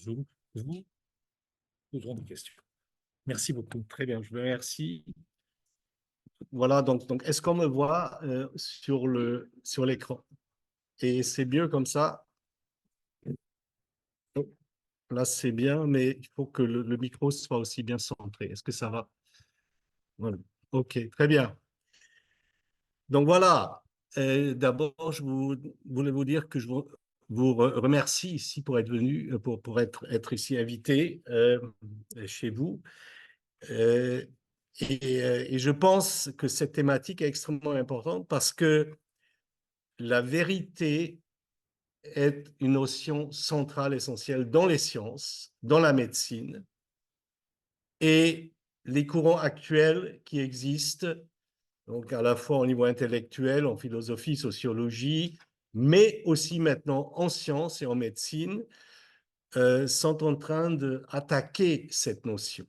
je vous poserai des questions. Merci beaucoup. Très bien, je vous remercie. Voilà, donc est-ce qu'on me voit sur l'écran? Et c'est mieux comme ça. Là, c'est bien, mais il faut que le micro soit aussi bien centré. Est-ce que ça va? Voilà. OK, très bien. Donc voilà, d'abord, voulais vous dire que vous remercie ici pour être venu, pour être ici invité chez vous. Euh, et je pense que cette thématique est extrêmement importante parce que la vérité est une notion centrale, essentielle dans les sciences, dans la médecine, et les courants actuels qui existent, donc à la fois au niveau intellectuel, en philosophie, sociologie, mais aussi maintenant en sciences et en médecine, sont en train d'attaquer cette notion.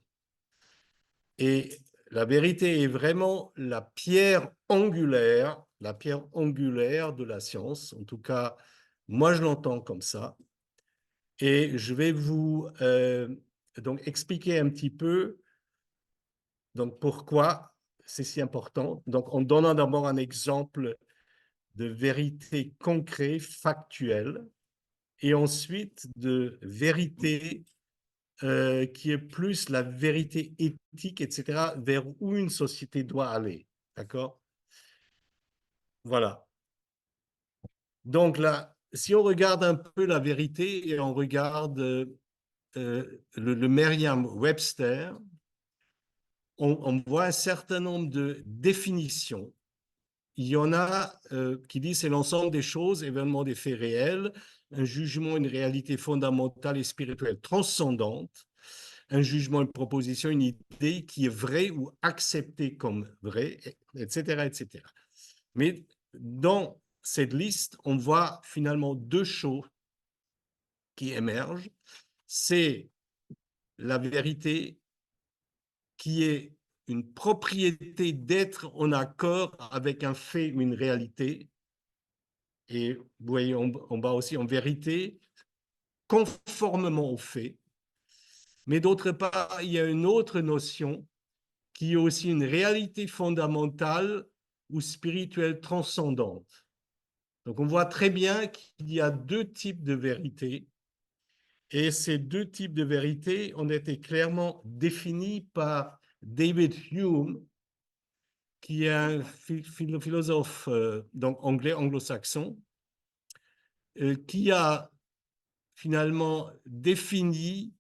Et la vérité est vraiment la pierre angulaire de la science. En tout cas, moi, je l'entends comme ça. Et je vais vous donc expliquer un petit peu donc pourquoi c'est si important. Donc, en donnant d'abord un exemple de vérité concrète, factuelle, et ensuite de vérité qui est plus la vérité éthique, etc., vers où une société doit aller. D'accord? Voilà. Donc là, si on regarde un peu la vérité et on regarde le Merriam-Webster, on voit un certain nombre de définitions. Il y en a qui disent c'est l'ensemble des choses, événements des faits réels, un jugement, une réalité fondamentale et spirituelle transcendante, un jugement, une proposition, une idée qui est vraie ou acceptée comme vraie, etc., etc. Mais dans cette liste, on voit finalement deux choses qui émergent. C'est la vérité qui est une propriété d'être en accord avec un fait ou une réalité. Et vous voyez, on va aussi en vérité, conformément aux faits. Mais d'autre part, il y a une autre notion qui est aussi une réalité fondamentale ou spirituelle transcendante. Donc on voit très bien qu'il y a deux types de vérités. Et ces deux types de vérités ont été clairement définis par David Hume, qui est un philosophe donc anglais, anglo-saxon, qui a finalement défini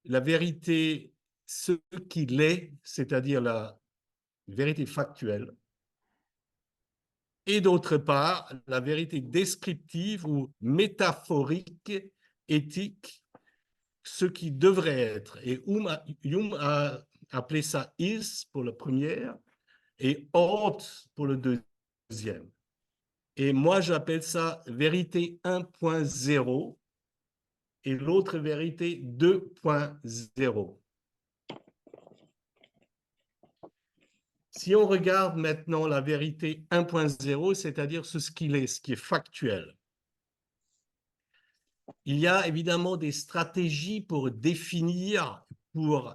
la vérité, ce qu'il est, c'est-à-dire la vérité factuelle, et d'autre part, la vérité descriptive ou métaphorique, éthique, ce qui devrait être. Et Hume a appelé ça is pour la première et ought pour le deuxième. Et moi, j'appelle ça vérité 1.0 et l'autre vérité 2.0. Si on regarde maintenant la vérité 1.0, c'est-à-dire ce qu'il est, ce qui est factuel, il y a évidemment des stratégies pour définir, pour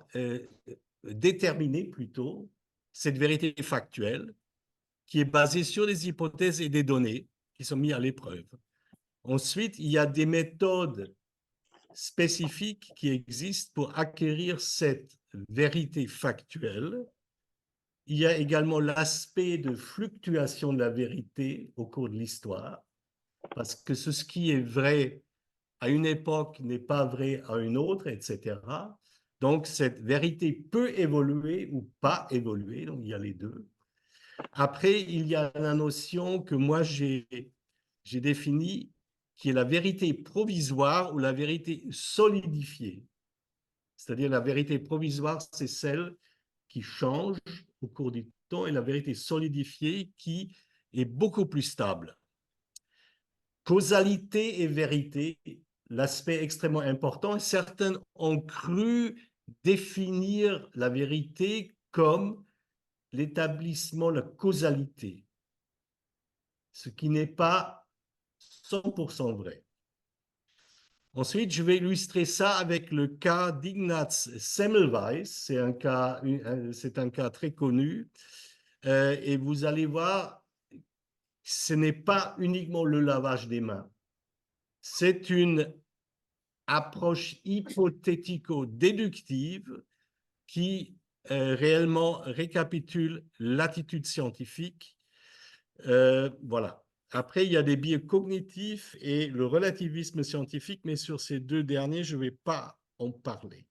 déterminer plutôt cette vérité factuelle qui est basée sur des hypothèses et des données qui sont mises à l'épreuve. Ensuite, il y a des méthodes spécifiques qui existent pour acquérir cette vérité factuelle. Il y a également l'aspect de fluctuation de la vérité au cours de l'histoire, parce que ce qui est vrai à une époque n'est pas vrai à une autre, etc. Donc, cette vérité peut évoluer ou pas évoluer, donc il y a les deux. Après, il y a la notion que moi j'ai définie, qui est la vérité provisoire ou la vérité solidifiée. C'est-à-dire la vérité provisoire, c'est celle qui change au cours du temps et la vérité solidifiée qui est beaucoup plus stable. Causalité et vérité, l'aspect extrêmement important. Certains ont cru définir la vérité comme l'établissement de la causalité, ce qui n'est pas 100% vrai. Ensuite, je vais illustrer ça avec le cas d'Ignaz Semmelweis. C'est un cas très connu. Et vous allez voir, ce n'est pas uniquement le lavage des mains. C'est une approche hypothético-déductive qui réellement récapitule l'attitude scientifique. Voilà. Après, il y a des biais cognitifs et le relativisme scientifique, mais sur ces deux derniers, je ne vais pas en parler.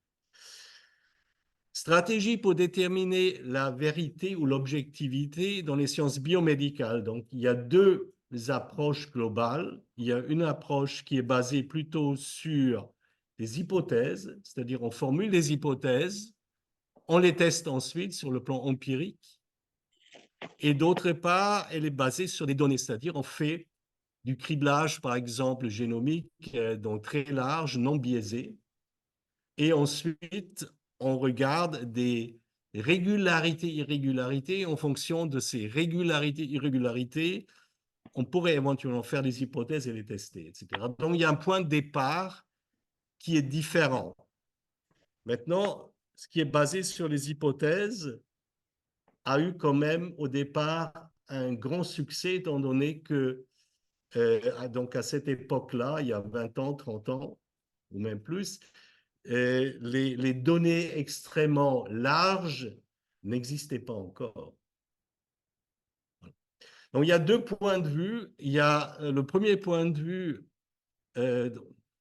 Stratégie pour déterminer la vérité ou l'objectivité dans les sciences biomédicales. Donc, il y a deux approches globales. Il y a une approche qui est basée plutôt sur des hypothèses, c'est-à-dire on formule des hypothèses, on les teste ensuite sur le plan empirique. Et d'autre part, elle est basée sur des données, c'est-à-dire on fait du criblage, par exemple, génomique, donc très large, non biaisé. Et ensuite, on regarde des régularités, irrégularités. En fonction de ces régularités, irrégularités, on pourrait éventuellement faire des hypothèses et les tester, etc. Donc, il y a un point de départ qui est différent. Maintenant, ce qui est basé sur les hypothèses a eu quand même au départ un grand succès, étant donné que donc à cette époque-là, il y a 20 ans, 30 ans, ou même plus, les données extrêmement larges n'existaient pas encore. Donc, il y a deux points de vue. Il y a le premier point de vue,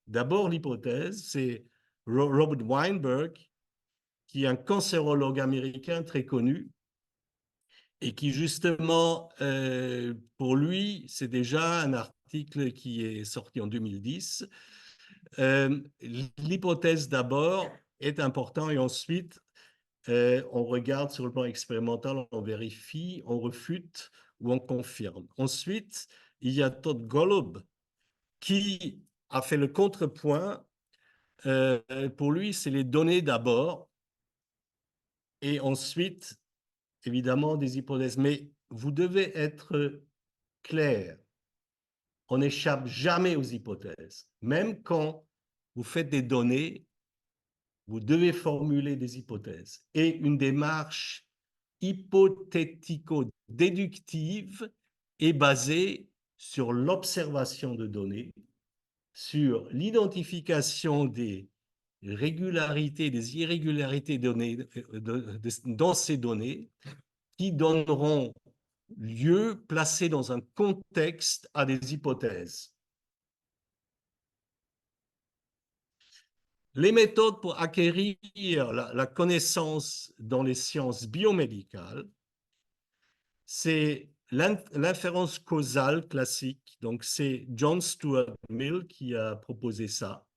d'abord l'hypothèse, c'est Robert Weinberg, qui est un cancérologue américain très connu, et qui justement, pour lui, c'est déjà un article qui est sorti en 2010. L'hypothèse d'abord est importante et ensuite, on regarde sur le plan expérimental, on vérifie, on refute ou on confirme. Ensuite, il y a Todd Golub qui a fait le contrepoint. Pour lui, c'est les données d'abord et ensuite, évidemment, des hypothèses. Mais vous devez être clair. On n'échappe jamais aux hypothèses. Même quand vous faites des données, vous devez formuler des hypothèses. Et une démarche hypothético-déductive est basée sur l'observation de données, sur l'identification des régularités, des irrégularités données, dans ces données, qui donneront lieu, placées dans un contexte, à des hypothèses. Les méthodes pour acquérir la connaissance dans les sciences biomédicales, c'est l'inférence causale classique. Donc, c'est John Stuart Mill qui a proposé ça.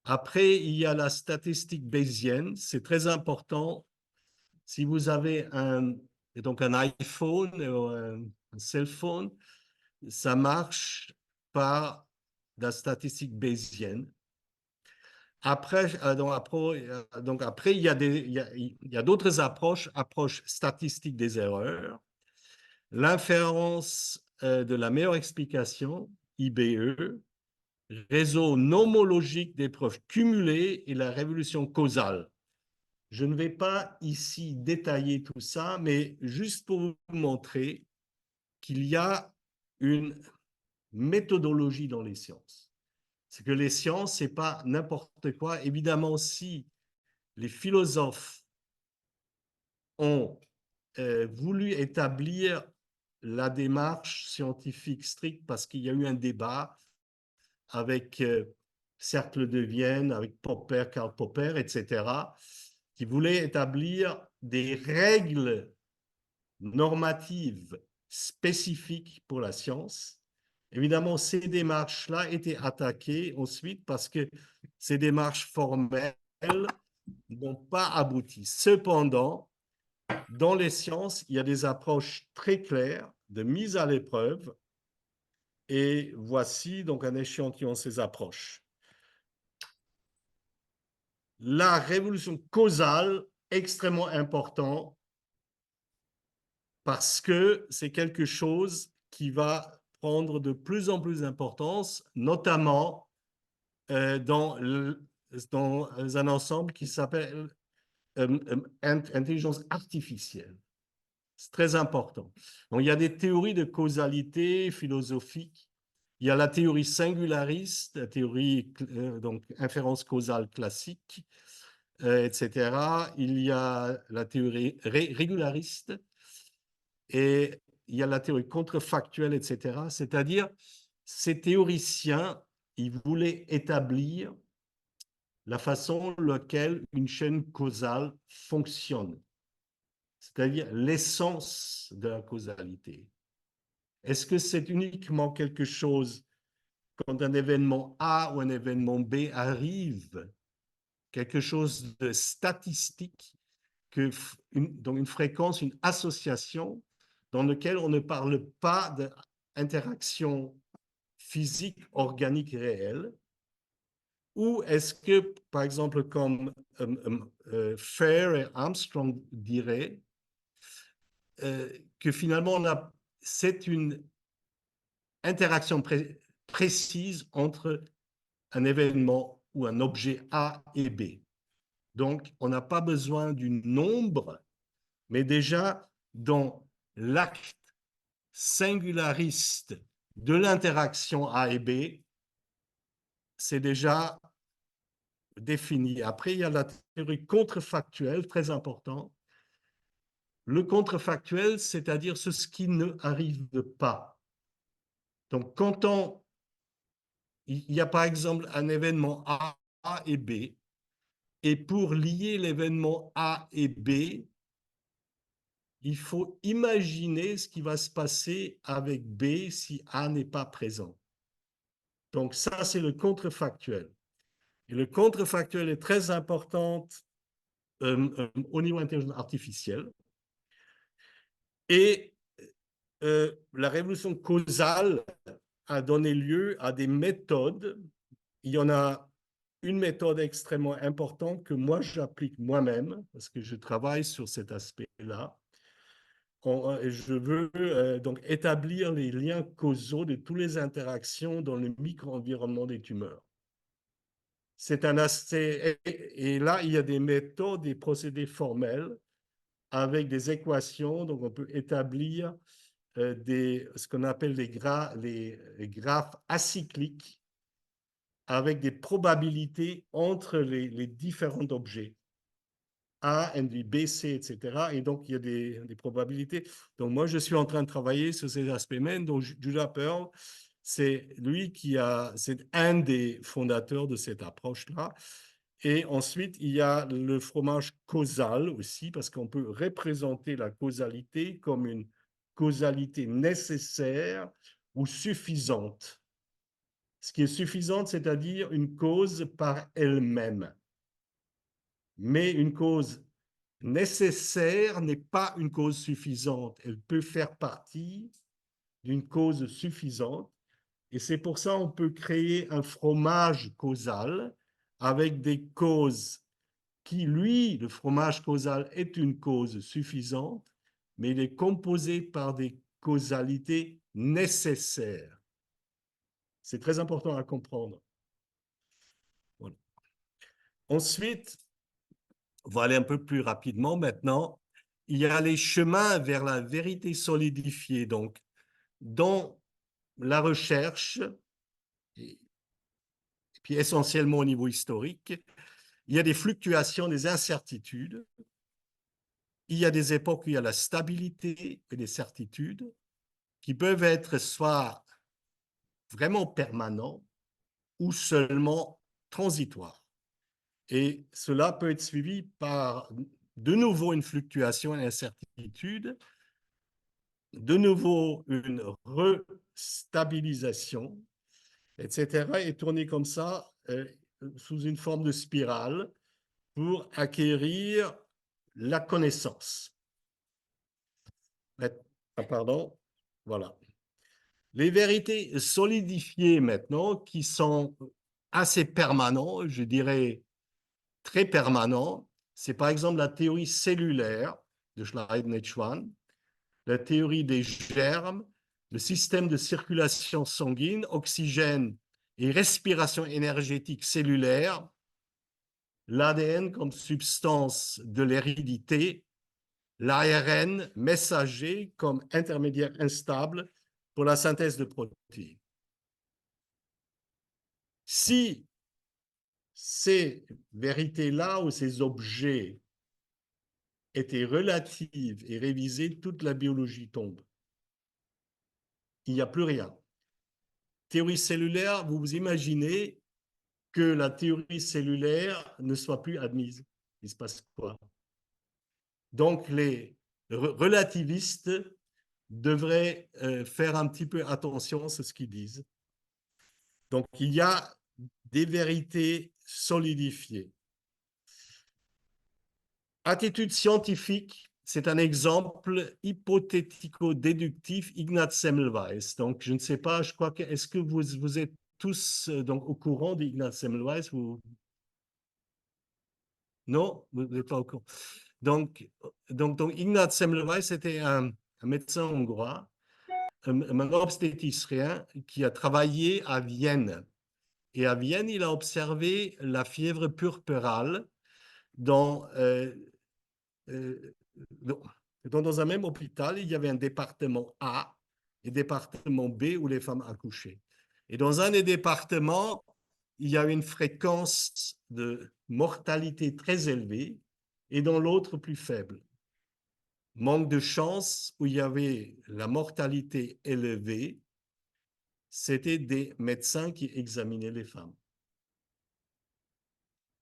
Après, il y a la statistique bayésienne. C'est très important. Si vous avez donc un iPhone ou un cell phone, ça marche par la statistique bayésienne. Après, après, il y a d'autres approches statistiques des erreurs, l'inférence de la meilleure explication, IBE, réseau nomologique des preuves cumulées et la révolution causale. Je ne vais pas ici détailler tout ça, mais juste pour vous montrer qu'il y a une méthodologie dans les sciences. C'est que les sciences, ce n'est pas n'importe quoi. Évidemment, si les philosophes ont voulu établir la démarche scientifique stricte parce qu'il y a eu un débat avec Cercle de Vienne, avec Popper, Karl Popper, etc., qui voulaient établir des règles normatives spécifiques pour la science. Évidemment, ces démarches-là étaient attaquées ensuite parce que ces démarches formelles n'ont pas abouti. Cependant, dans les sciences, il y a des approches très claires de mise à l'épreuve et voici donc un échantillon de ces approches. La révolution causale, extrêmement important parce que c'est quelque chose qui va prendre de plus en plus d'importance, notamment dans un ensemble qui s'appelle intelligence artificielle. C'est très important. Donc, il y a des théories de causalité philosophiques. Il y a la théorie singulariste, la théorie donc inférence causale classique, etc. Il y a la théorie régulariste et il y a la théorie contrefactuelle, etc. C'est-à-dire, ces théoriciens, ils voulaient établir la façon laquelle une chaîne causale fonctionne, c'est-à-dire l'essence de la causalité. Est-ce que c'est uniquement quelque chose quand un événement A ou un événement B arrive, quelque chose de statistique, donc une fréquence, une association dans laquelle on ne parle pas d'interaction physique, organique réelle, ou est-ce que, par exemple, comme Fair et Armstrong diraient, que finalement, c'est une interaction précise entre un événement ou un objet A et B. Donc, on n'a pas besoin du nombre, mais déjà, dans l'acte singulariste de l'interaction A et B, c'est déjà défini. Après, il y a la théorie contrefactuelle, très important. Le contrefactuel, c'est-à-dire ce qui ne arrive pas. Donc, quand il y a par exemple un événement A et B, et pour lier l'événement A et B, il faut imaginer ce qui va se passer avec B si A n'est pas présent. Donc ça, c'est le contrefactuel. Et le contrefactuel est très important au niveau intelligence artificielle. Et la révolution causale a donné lieu à des méthodes. Il y en a une méthode extrêmement importante que moi, j'applique moi-même, parce que je travaille sur cet aspect-là. Je veux donc établir les liens causaux de toutes les interactions dans le micro-environnement des tumeurs. C'est un aspect, et là, il y a des méthodes, des procédés formels avec des équations, donc on peut établir ce qu'on appelle les graphes acycliques avec des probabilités entre les différents objets. A, NV, B, C, etc. Et donc, il y a des probabilités. Donc, moi, je suis en train de travailler sur ces aspects même. Donc, Judah Pearl, c'est un des fondateurs de cette approche-là. Et ensuite, il y a le fromage causal aussi, parce qu'on peut représenter la causalité comme une causalité nécessaire ou suffisante. Ce qui est suffisante, c'est-à-dire une cause par elle-même. Mais une cause nécessaire n'est pas une cause suffisante. Elle peut faire partie d'une cause suffisante. Et c'est pour ça qu'on peut créer un fromage causal avec des causes qui, lui, le fromage causal est une cause suffisante, mais il est composé par des causalités nécessaires. C'est très important à comprendre. Voilà. Ensuite, on va aller un peu plus rapidement maintenant. Il y a les chemins vers la vérité solidifiée. Donc, dans la recherche, et puis essentiellement au niveau historique, il y a des fluctuations, des incertitudes. Il y a des époques où il y a la stabilité et des certitudes qui peuvent être soit vraiment permanents ou seulement transitoires. Et cela peut être suivi par de nouveau une fluctuation et une incertitude, de nouveau une restabilisation, etc., et tourner comme ça sous une forme de spirale pour acquérir la connaissance. Pardon, voilà. Les vérités solidifiées maintenant, qui sont assez permanentes, je dirais très permanentes, c'est par exemple la théorie cellulaire de Schleiden-Schwann, la théorie des germes, le système de circulation sanguine, oxygène et respiration énergétique cellulaire, l'ADN comme substance de l'hérédité, l'ARN messager comme intermédiaire instable pour la synthèse de protéines. Si ces vérités-là ou ces objets étaient relatives et révisées, toute la biologie tombe. Il n'y a plus rien. Théorie cellulaire, vous vous imaginez que la théorie cellulaire ne soit plus admise. Il se passe quoi? Donc, les relativistes devraient faire un petit peu attention à ce qu'ils disent. Donc, il y a des vérités solidifiées. Attitude scientifique, c'est un exemple hypothético-déductif, Ignaz Semmelweis. Donc, je ne sais pas, je crois que, est-ce que vous êtes tous donc, au courant d'Ignaz Semmelweis? Non, vous n'êtes pas au courant. Donc Ignaz Semmelweis était un médecin hongrois, un obstétricien qui a travaillé à Vienne. Et à Vienne, il a observé la fièvre puerpérale dans, dans un même hôpital. Il y avait un département A et département B où les femmes accouchaient. Et dans un des départements, il y a une fréquence de mortalité très élevée et dans l'autre plus faible. Manque de chance, où il y avait la mortalité élevée, c'était des médecins qui examinaient les femmes.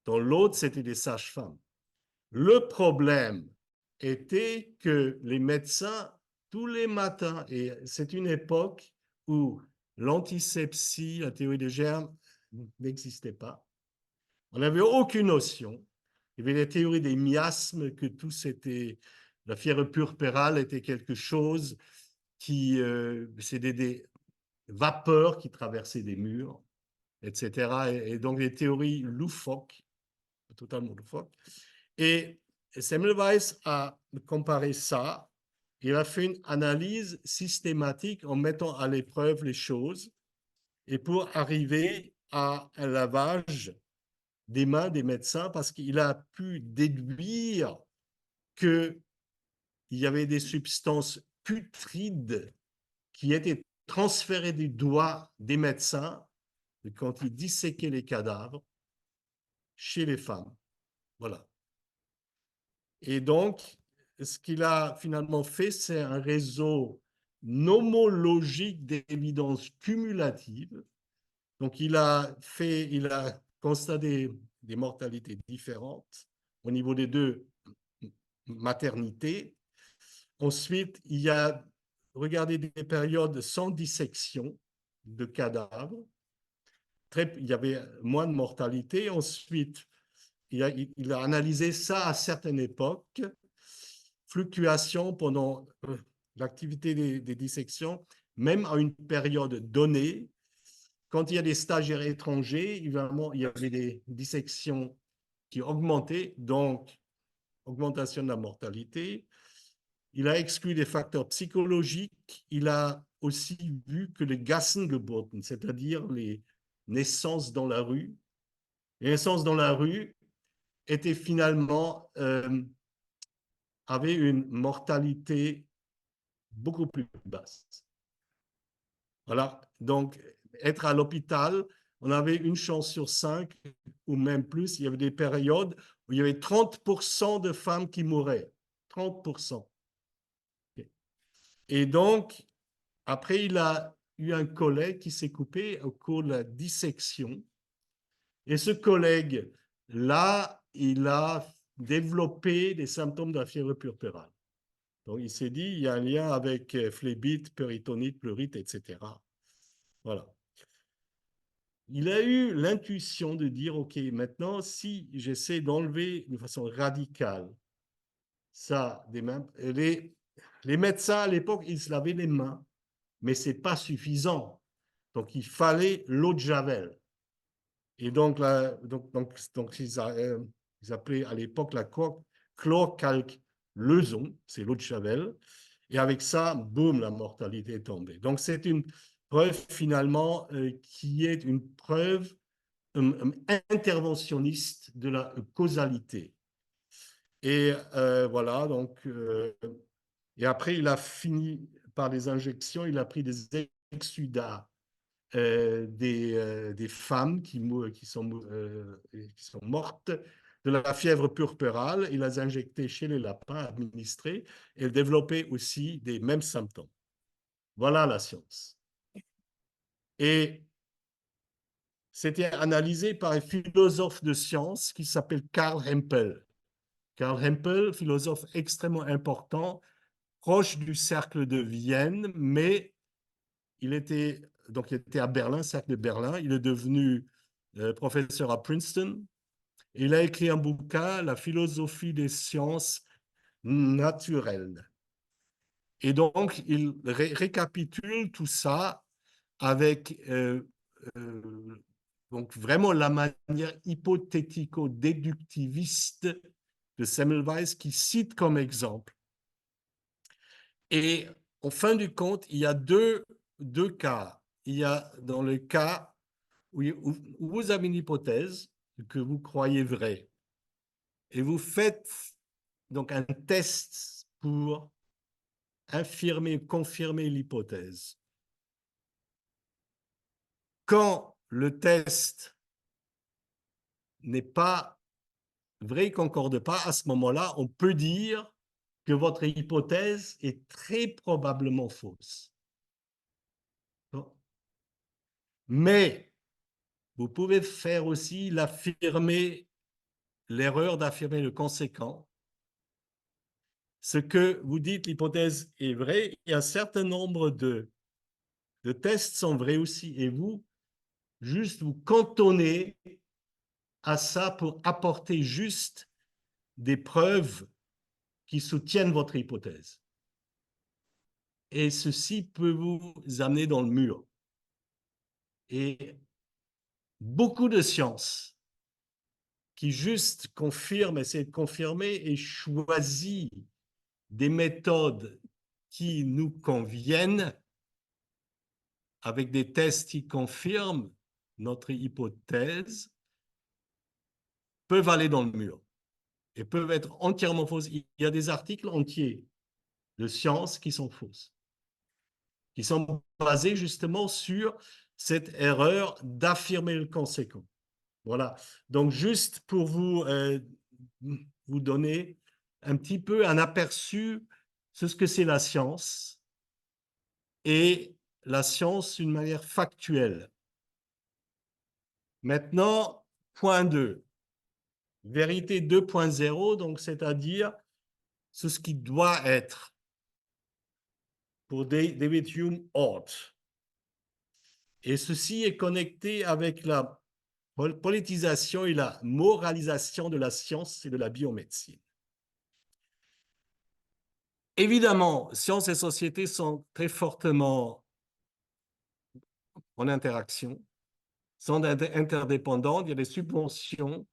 Dans l'autre, c'était des sages-femmes. Le problème était que les médecins, tous les matins, et c'est une époque où l'antisepsie, la théorie des germes, n'existait pas. On n'avait aucune notion. Il y avait les théories des miasmes, que tout c'était, la fièvre puerpérale était quelque chose qui, c'était des vapeurs qui traversaient des murs, etc. Et donc des théories loufoques, totalement loufoques. Et Semmelweis a comparé ça. Il a fait une analyse systématique en mettant à l'épreuve les choses et pour arriver à un lavage des mains des médecins parce qu'il a pu déduire qu'il y avait des substances putrides qui étaient transférées des doigts des médecins quand ils disséquaient les cadavres chez les femmes. Voilà. Et donc, ce qu'il a finalement fait, c'est un réseau nomologique d'évidence cumulative. Donc, il a constaté des mortalités différentes au niveau des deux maternités. Ensuite, il a regardé des périodes sans dissection de cadavres. Il y avait moins de mortalité. Ensuite, il a analysé ça à certaines époques, fluctuation pendant l'activité des dissections, même à une période donnée. Quand il y a des stagiaires étrangers, évidemment, il y avait des dissections qui augmentaient, donc augmentation de la mortalité. Il a exclu des facteurs psychologiques. Il a aussi vu que les Gassengeburten, c'est-à-dire les naissances dans la rue, les naissances dans la rue étaient finalement, avaient une mortalité beaucoup plus basse. Voilà, donc être à l'hôpital, on avait une chance sur 5 ou même plus. Il y avait des périodes où il y avait 30% de femmes qui mouraient. 30%. Et donc, après, il a eu un collègue qui s'est coupé au cours de la dissection. Et ce collègue-là, il a développé des symptômes de la fièvre puerpérale. Donc, il s'est dit, il y a un lien avec phlébite, péritonite, pleurite, etc. Voilà. Il a eu l'intuition de dire, OK, maintenant, si j'essaie d'enlever de façon radicale ça des mains, les médecins à l'époque, ils se lavaient les mains, mais ce n'est pas suffisant. Donc, il fallait l'eau de Javel. Et donc, ils appelaient à l'époque la chlorkalk-leçon, c'est l'eau de Javel. Et avec ça, boum, la mortalité est tombée. Donc, c'est une preuve finalement qui est une preuve interventionniste de la causalité. Et voilà, donc, et après, il a fini par les injections, il a pris des exsudats des femmes qui sont mortes de la fièvre puerpérale, il les a injectées chez les lapins, administrés, et développé aussi des mêmes symptômes. Voilà la science. Et c'était analysé par un philosophe de science qui s'appelle Karl Hempel. Karl Hempel, philosophe extrêmement important, proche du cercle de Vienne, mais il était à Berlin, cercle de Berlin. Il est devenu professeur à Princeton. Il a écrit un bouquin, La philosophie des sciences naturelles. Et donc, il récapitule tout ça avec donc vraiment la manière hypothético-déductiviste de Semmelweis qui cite comme exemple. Et en fin du compte, il y a deux cas. Il y a dans le cas où vous avez une hypothèse que vous croyez vraie et vous faites donc un test pour infirmer, confirmer l'hypothèse. Quand le test n'est pas vrai, il ne concorde pas, à ce moment-là, on peut dire que votre hypothèse est très probablement fausse. Mais vous pouvez faire aussi l'erreur d'affirmer le conséquent. Ce que vous dites, l'hypothèse est vraie, et un certain nombre de tests sont vrais aussi. Et vous, juste vous cantonnez à ça pour apporter juste des preuves qui soutiennent votre hypothèse. Et ceci peut vous amener dans le mur. Et beaucoup de sciences qui juste confirment, essaient de confirmer et choisissent des méthodes qui nous conviennent avec des tests qui confirment notre hypothèse peuvent aller dans le mur et peuvent être entièrement fausses. Il y a des articles entiers de sciences qui sont fausses, qui sont basés justement sur cette erreur d'affirmer le conséquent. Voilà. Donc, juste pour vous donner un petit peu un aperçu de ce que c'est la science et la science d'une manière factuelle. Maintenant, point 2, vérité 2.0, donc c'est-à-dire ce qui doit être pour David Hume ought. Et ceci est connecté avec la politisation et la moralisation de la science et de la biomédecine. Évidemment, science et société sont très fortement en interaction, sont interdépendantes. Il y a des subventions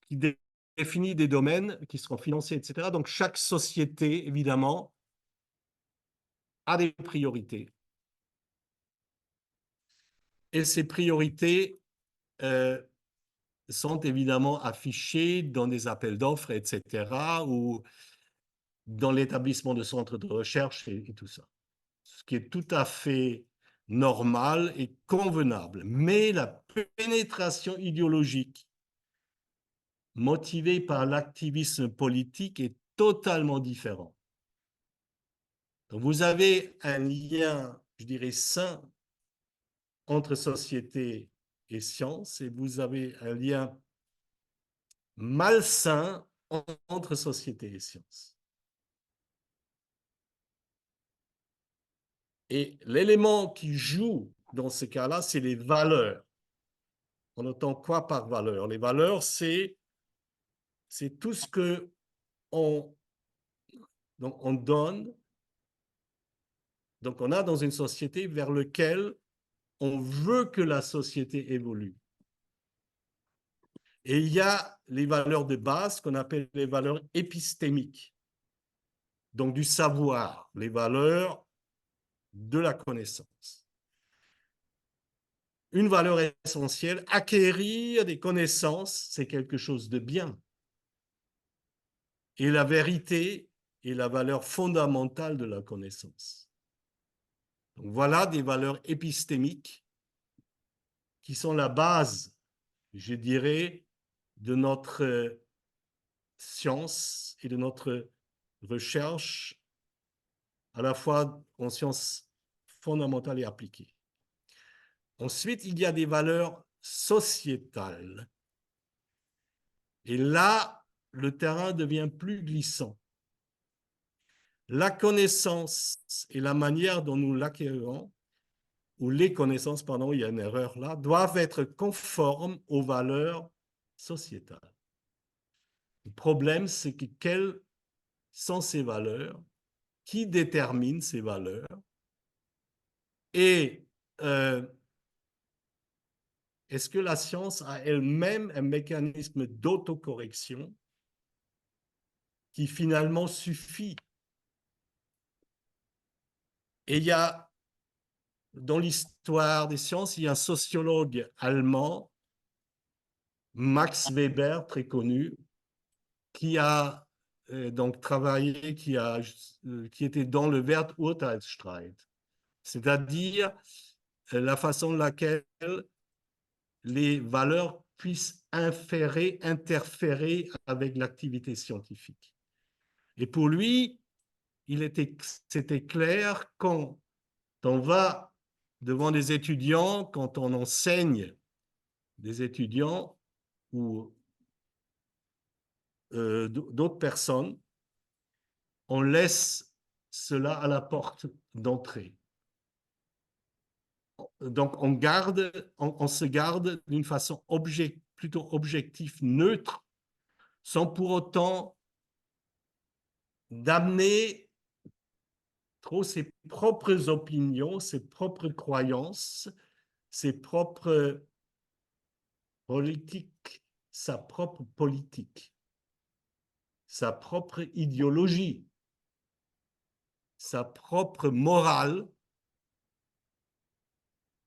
qui définissent des domaines qui seront financés, etc. Donc, chaque société, évidemment, a des priorités. Et ces priorités sont évidemment affichées dans des appels d'offres, etc., ou dans l'établissement de centres de recherche et tout ça. Ce qui est tout à fait normal et convenable. Mais la pénétration idéologique motivée par l'activisme politique est totalement différente. Donc vous avez un lien, je dirais, sain entre société et science, et vous avez un lien malsain entre société et science. Et l'élément qui joue dans ce cas-là, c'est les valeurs. On entend quoi par valeur? Les valeurs, c'est tout ce que on donne, donc on a dans une société vers lequel on veut que la société évolue. Et il y a les valeurs de base qu'on appelle les valeurs épistémiques, donc du savoir, les valeurs de la connaissance. Une valeur essentielle, acquérir des connaissances, c'est quelque chose de bien. Et la vérité est la valeur fondamentale de la connaissance. Donc voilà des valeurs épistémiques qui sont la base, je dirais, de notre science et de notre recherche, à la fois en sciences fondamentales et appliquées. Ensuite, il y a des valeurs sociétales. Et là, le terrain devient plus glissant. La connaissance et la manière dont nous l'acquérons, ou les connaissances, pardon, il y a une erreur là, doivent être conformes aux valeurs sociétales. Le problème, c'est que quelles sont ces valeurs, qui détermine ces valeurs, et est-ce que la science a elle-même un mécanisme d'autocorrection qui finalement suffit? Et il y a, dans l'histoire des sciences, il y a un sociologue allemand, Max Weber, très connu, qui a donc travaillé, qui était dans le Werturteilsstreit, c'est-à-dire la façon de laquelle les valeurs puissent interférer avec l'activité scientifique. Et pour lui, c'était clair quand on va devant des étudiants, quand on enseigne des étudiants ou d'autres personnes, on laisse cela à la porte d'entrée. Donc, on se garde d'une façon plutôt objective, neutre, sans pour autant d'amener trop ses propres opinions, ses propres croyances, ses propres politiques, sa propre politique, sa propre idéologie, sa propre morale,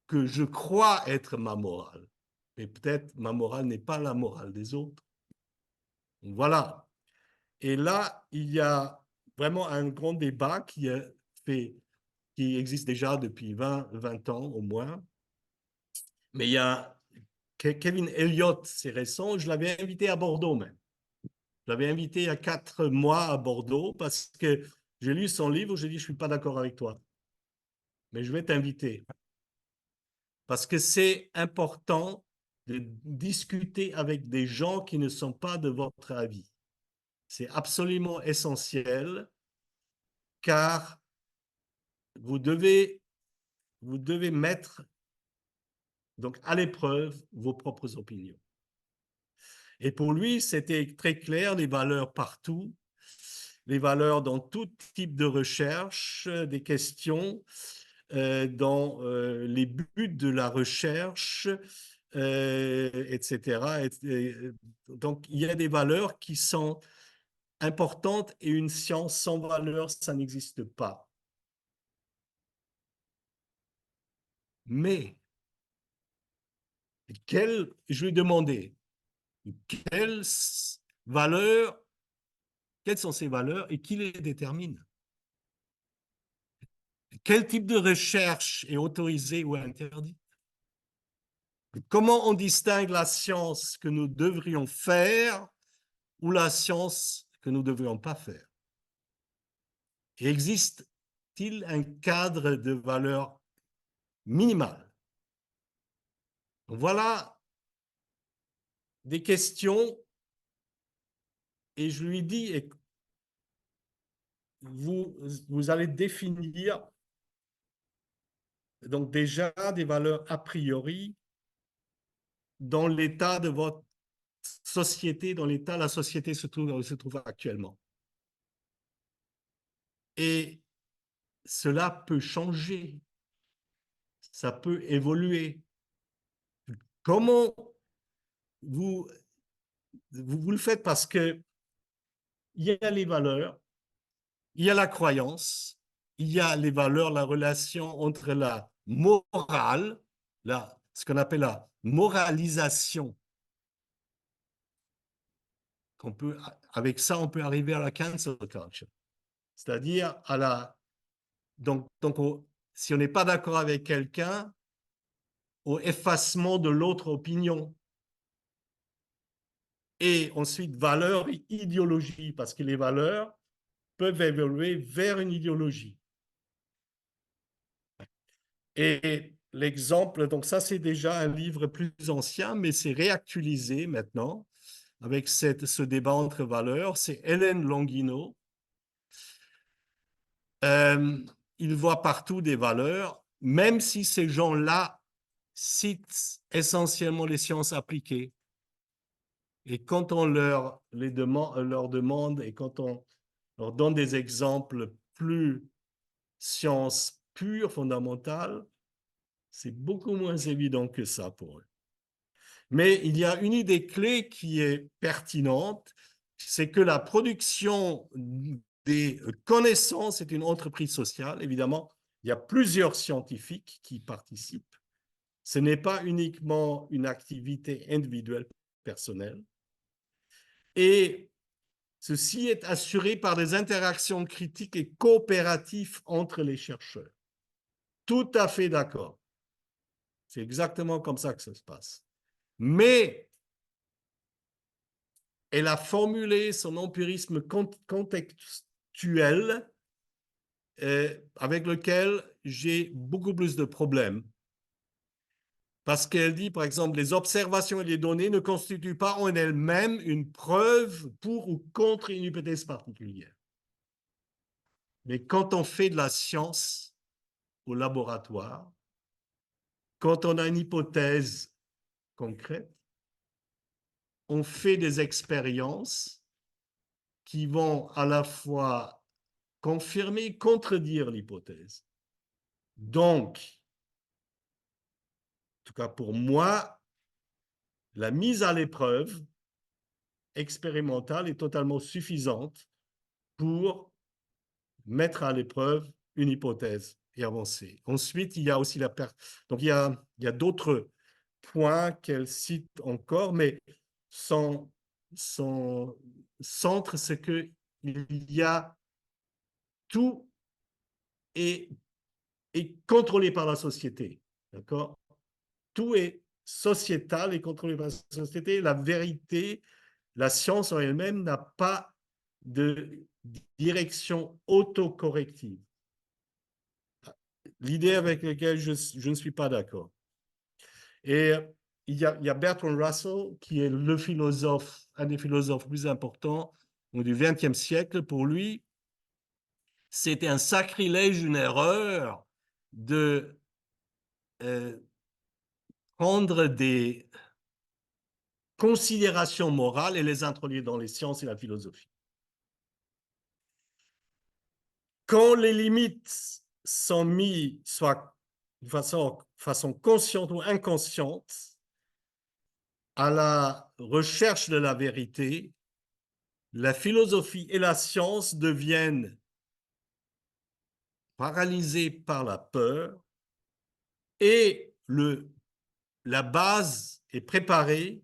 que je crois être ma morale. Mais peut-être ma morale n'est pas la morale des autres. Voilà. Et là, il y a vraiment un grand débat qui existe déjà depuis 20 ans au moins. Mais il y a Kevin Elliott, c'est récent, je l'avais invité à Bordeaux même. Je l'avais invité il y a 4 mois à Bordeaux parce que j'ai lu son livre, j'ai dit, je ne suis pas d'accord avec toi, mais je vais t'inviter. Parce que c'est important de discuter avec des gens qui ne sont pas de votre avis. C'est absolument essentiel car vous devez mettre donc à l'épreuve vos propres opinions. Et pour lui, c'était très clair, les valeurs partout, les valeurs dans tout type de recherche, des questions, dans les buts de la recherche, etc. Donc, il y a des valeurs qui sont importantes et une science sans valeur, ça n'existe pas. Mais, je lui ai demandé, quelles valeurs, quelles sont ces valeurs et qui les détermine? Quel type de recherche est autorisé ou interdit? Comment on distingue la science que nous devrions faire ou la science que nous ne devrions pas faire? Et existe-t-il un cadre de valeurs minimales? Voilà des questions et je lui dis, vous allez définir donc déjà des valeurs a priori dans l'état de votre société, dans l'état la société se trouve actuellement. Et cela peut changer, ça peut évoluer. Comment vous le faites? Parce que il y a les valeurs, il y a la croyance, il y a les valeurs, la relation entre la morale, ce qu'on appelle la moralisation. Avec ça, on peut arriver à la cancel culture. C'est-à-dire si on n'est pas d'accord avec quelqu'un, au effacement de l'autre opinion. Et ensuite, valeurs et idéologie, parce que les valeurs peuvent évoluer vers une idéologie. Et l'exemple, donc ça c'est déjà un livre plus ancien, mais c'est réactualisé maintenant avec ce débat entre valeurs. C'est Hélène Longino. Il voit partout des valeurs, même si ces gens-là citent essentiellement les sciences appliquées. Et quand on leur demande et quand on leur donne des exemples plus sciences pures, fondamentales, c'est beaucoup moins évident que ça pour eux. Mais il y a une idée clé qui est pertinente, c'est que la production des connaissances est une entreprise sociale. Évidemment, il y a plusieurs scientifiques qui participent. Ce n'est pas uniquement une activité individuelle, personnelle. Et ceci est assuré par des interactions critiques et coopératives entre les chercheurs. Tout à fait d'accord. C'est exactement comme ça que ça se passe. Mais elle a formulé son empirisme contextuel avec lequel j'ai beaucoup plus de problèmes. Parce qu'elle dit, par exemple, les observations et les données ne constituent pas en elles-mêmes une preuve pour ou contre une hypothèse particulière. Mais quand on fait de la science au laboratoire, quand on a une hypothèse concrète, on fait des expériences qui vont à la fois confirmer et contredire l'hypothèse. Donc, en tout cas pour moi, la mise à l'épreuve expérimentale est totalement suffisante pour mettre à l'épreuve une hypothèse et avancer. Ensuite, il y a aussi la perte. Donc, il y a d'autres points qu'elle cite encore, mais son centre, c'est qu'il y a tout est contrôlé par la société. D'accord? Tout est sociétal et contrôlé par la société. La vérité, la science en elle-même n'a pas de direction autocorrective. L'idée avec laquelle je ne suis pas d'accord. Et il y a Bertrand Russell, qui est le philosophe, un des philosophes plus importants du XXe siècle. Pour lui, c'était un sacrilège, une erreur de prendre des considérations morales et les introduire dans les sciences et la philosophie. Quand les limites sont mises, soit de façon consciente ou inconsciente, à la recherche de la vérité, la philosophie et la science deviennent paralysées par la peur et la base est préparée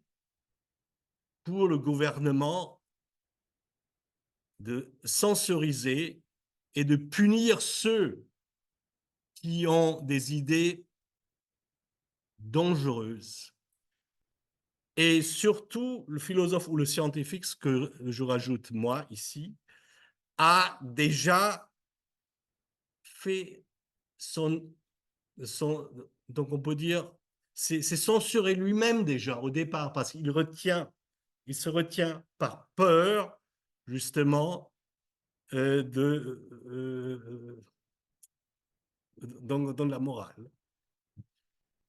pour le gouvernement de censuriser et de punir ceux qui ont des idées dangereuses. Et surtout, le philosophe ou le scientifique, ce que je rajoute moi ici, a déjà fait donc on peut dire, c'est censuré lui-même déjà au départ, parce qu'il se retient par peur, justement, dans la morale.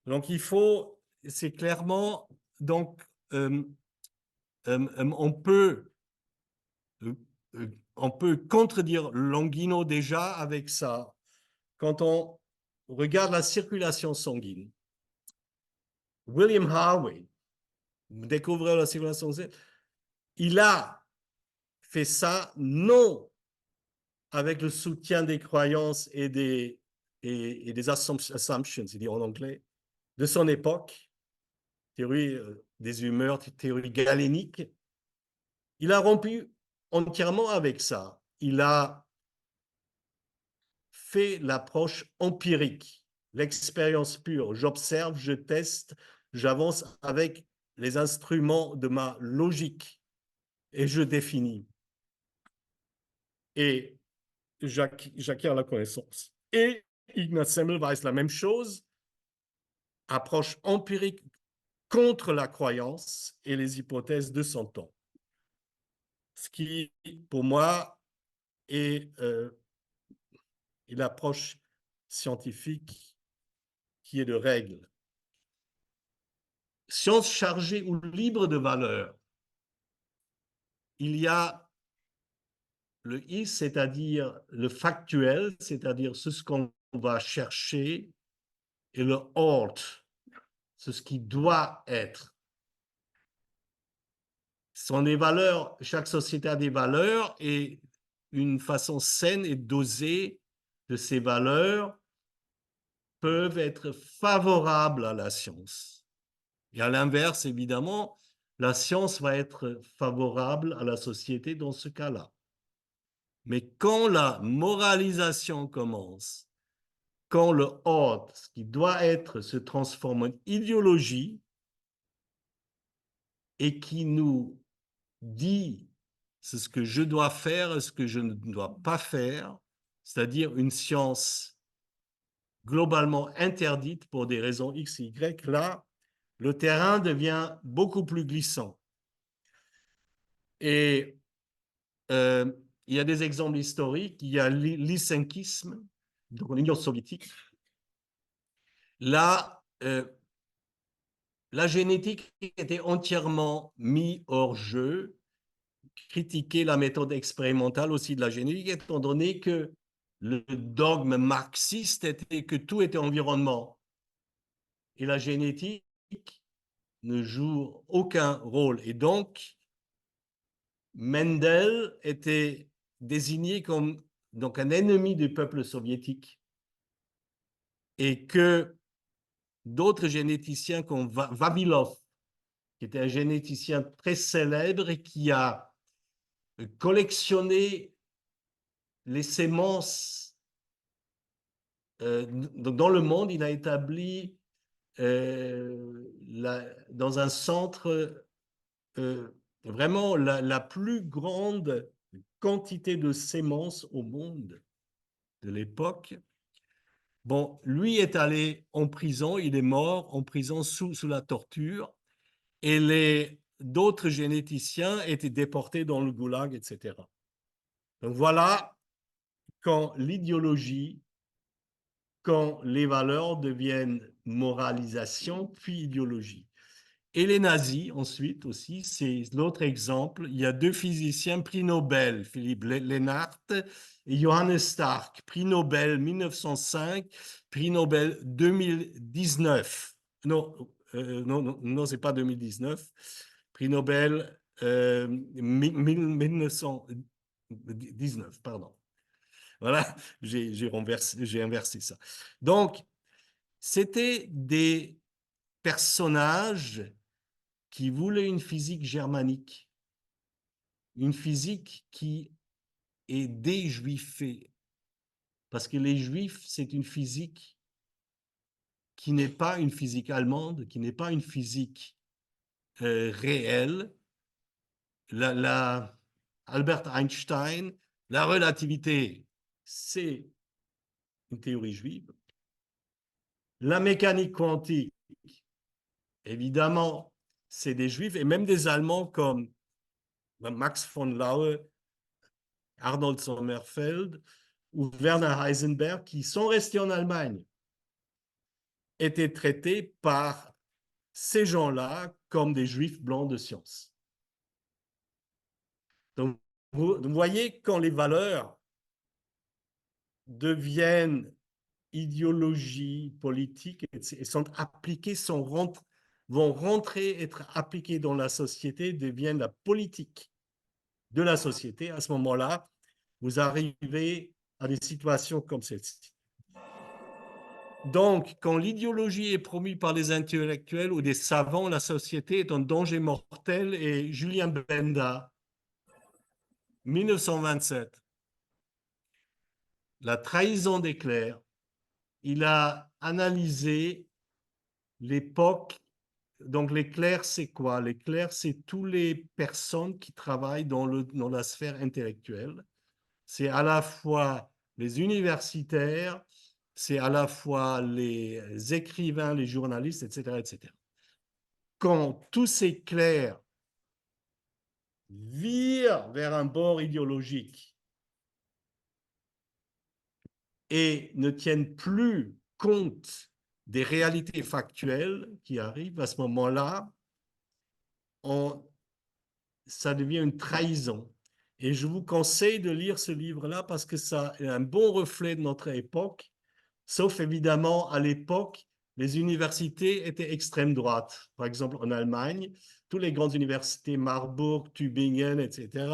Donc il faut, c'est clairement, donc on peut contredire Longino déjà avec ça. Quand on regarde la circulation sanguine, William Harvey, découvrir la circulation sanguine, il a fait ça non avec le soutien des croyances et des assumptions, il dit en anglais, de son époque, théorie des humeurs, théorie galénique. Il a rompu entièrement avec ça. Il a fait l'approche empirique, l'expérience pure. J'observe, je teste, j'avance avec les instruments de ma logique et je définis. Et j'acquiers la connaissance. Et Ignaz Semmelweis, la même chose, approche empirique contre la croyance et les hypothèses de son temps. Ce qui, pour moi, est l'approche scientifique qui est de règle. Science chargée ou libre de valeur, il y a le is, c'est-à-dire le factuel, c'est-à-dire ce qu'on va chercher, et le ought, ce qui doit être. Ce sont des valeurs, chaque société a des valeurs et une façon saine et dosée de ces valeurs peuvent être favorables à la science. Et à l'inverse, évidemment, la science va être favorable à la société dans ce cas-là. Mais quand la moralisation commence, quand le ought, ce qui doit être, se transforme en idéologie et qui nous dit ce que je dois faire et ce que je ne dois pas faire, c'est-à-dire une science globalement interdite pour des raisons X, Y, là, le terrain devient beaucoup plus glissant. Et il y a des exemples historiques. Il y a l'Isenkisme, donc en Union soviétique. Là, la génétique était entièrement mise hors jeu. Critiquer la méthode expérimentale aussi de la génétique, étant donné que le dogme marxiste était que tout était environnement. Et la génétique ne joue aucun rôle. Et donc, Mendel était désigné comme donc un ennemi du peuple soviétique. Et que d'autres généticiens comme Vavilov, qui était un généticien très célèbre et qui a collectionné les sémences dans le monde, il a établi dans un centre vraiment la plus grande quantité de sémences au monde de l'époque. Bon, lui est allé en prison, il est mort en prison sous la torture, et d'autres généticiens étaient déportés dans le goulag, etc. Donc voilà quand l'idéologie, quand les valeurs deviennent moralisation, puis idéologie. Et les nazis, ensuite aussi, c'est l'autre exemple. Il y a deux physiciens prix Nobel, Philippe Lenard et Johannes Stark, prix Nobel 1905, prix Nobel 2019. Non, non, c'est pas 2019. Prix Nobel 1919, pardon. Voilà, j'ai inversé ça. Donc, c'était des personnages qui voulaient une physique germanique, une physique qui est déjuifée. Parce que les juifs, c'est une physique qui n'est pas une physique allemande, qui n'est pas une physique réelle. Albert Einstein, la relativité, c'est une théorie juive. La mécanique quantique, évidemment, c'est des juifs et même des Allemands comme Max von Laue, Arnold Sommerfeld ou Werner Heisenberg, qui sont restés en Allemagne, étaient traités par ces gens-là comme des juifs blancs de science. Donc, vous voyez, quand les valeurs deviennent idéologie politique et sont appliquées, vont rentrer, être appliquées dans la société, deviennent la politique de la société, à ce moment-là, vous arrivez à des situations comme celle-ci. Donc, quand l'idéologie est promue par les intellectuels ou des savants, la société est un danger mortel. Et Julien Benda, 1927, la trahison des clercs, il a analysé l'époque. Donc, les clercs, c'est quoi? Les clercs, c'est toutes les personnes qui travaillent dans la sphère intellectuelle. C'est à la fois les universitaires, c'est à la fois les écrivains, les journalistes, etc., etc. Quand tous ces clercs virent vers un bord idéologique et ne tiennent plus compte des réalités factuelles qui arrivent, à ce moment-là, ça devient une trahison. Et je vous conseille de lire ce livre-là parce que ça est un bon reflet de notre époque, sauf évidemment à l'époque, les universités étaient extrême droite. Par exemple, en Allemagne, toutes les grandes universités, Marburg, Tübingen, etc.,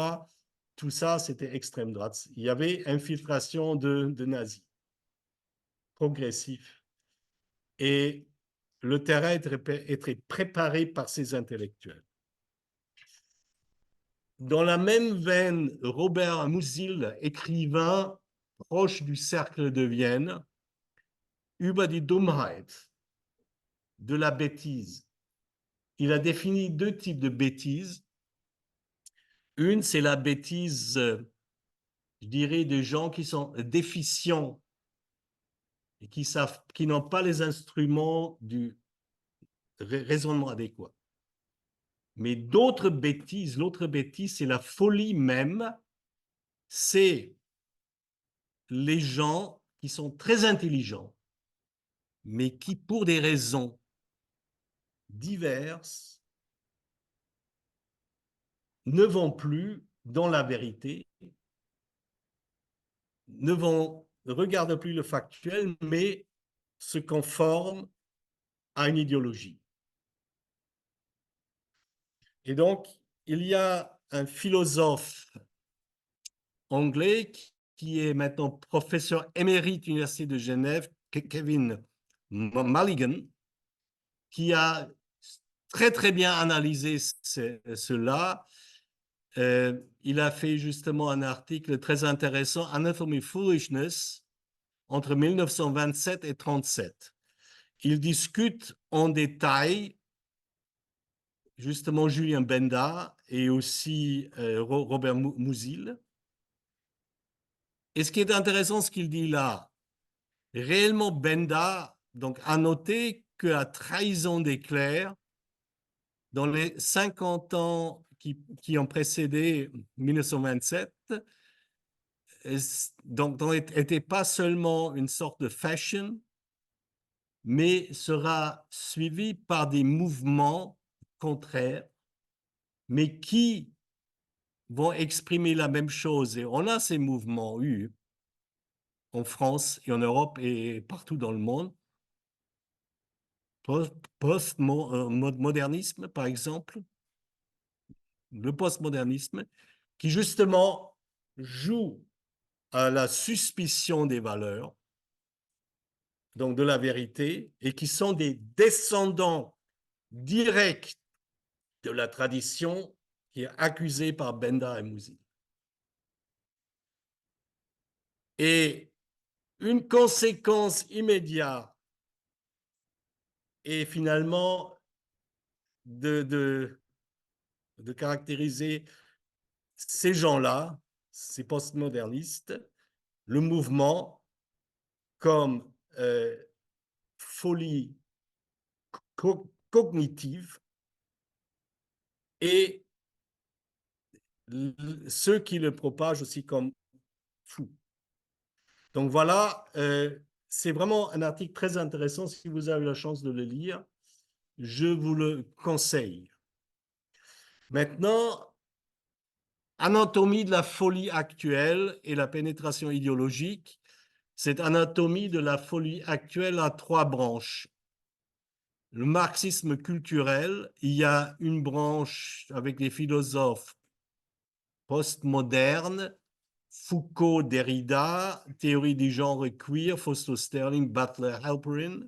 tout ça, c'était extrême droite. Il y avait infiltration de nazis progressifs. Et le terrain était préparé par ces intellectuels. Dans la même veine, Robert Musil, écrivain proche du cercle de Vienne, über die Dummheit, de la bêtise. Il a défini deux types de bêtises. Une, c'est la bêtise, je dirais, des gens qui sont déficients et qui n'ont pas les instruments du raisonnement adéquat. Mais l'autre bêtise, c'est la folie même, c'est les gens qui sont très intelligents, mais qui, pour des raisons diverses, ne vont plus dans la vérité, ne regardent plus le factuel, mais se conforment à une idéologie. Et donc, il y a un philosophe anglais qui est maintenant professeur émérite à l'Université de Genève, Kevin Mulligan, qui a très, très bien analysé cela. Il a fait justement un article très intéressant, Anatomy Foolishness, entre 1927 et 1937. Il discute en détail justement Julien Benda et aussi Robert Musil. Et ce qui est intéressant, ce qu'il dit là, réellement Benda donc, a noté que la trahison des clercs, dans les 50 ans qui ont précédé 1927, donc n'était pas seulement une sorte de fashion, mais sera suivi par des mouvements contraires, mais qui vont exprimer la même chose. Et on a ces mouvements eu en France et en Europe et partout dans le monde. Postmodernisme, par exemple, le postmodernisme, qui justement joue à la suspicion des valeurs, donc de la vérité, et qui sont des descendants directs de la tradition qui est accusée par Benda et Musil. Et une conséquence immédiate est finalement de caractériser ces gens-là, ces postmodernistes, le mouvement comme folie cognitive et ceux qui le propagent aussi comme fou. Donc voilà, c'est vraiment un article très intéressant. Si vous avez la chance de le lire, je vous le conseille. Maintenant, anatomie de la folie actuelle et la pénétration idéologique. Cette anatomie de la folie actuelle a trois branches. Le marxisme culturel, il y a une branche avec des philosophes postmodernes, Foucault, Derrida, théorie du genre queer, Fausto Sterling, Butler, Halperin,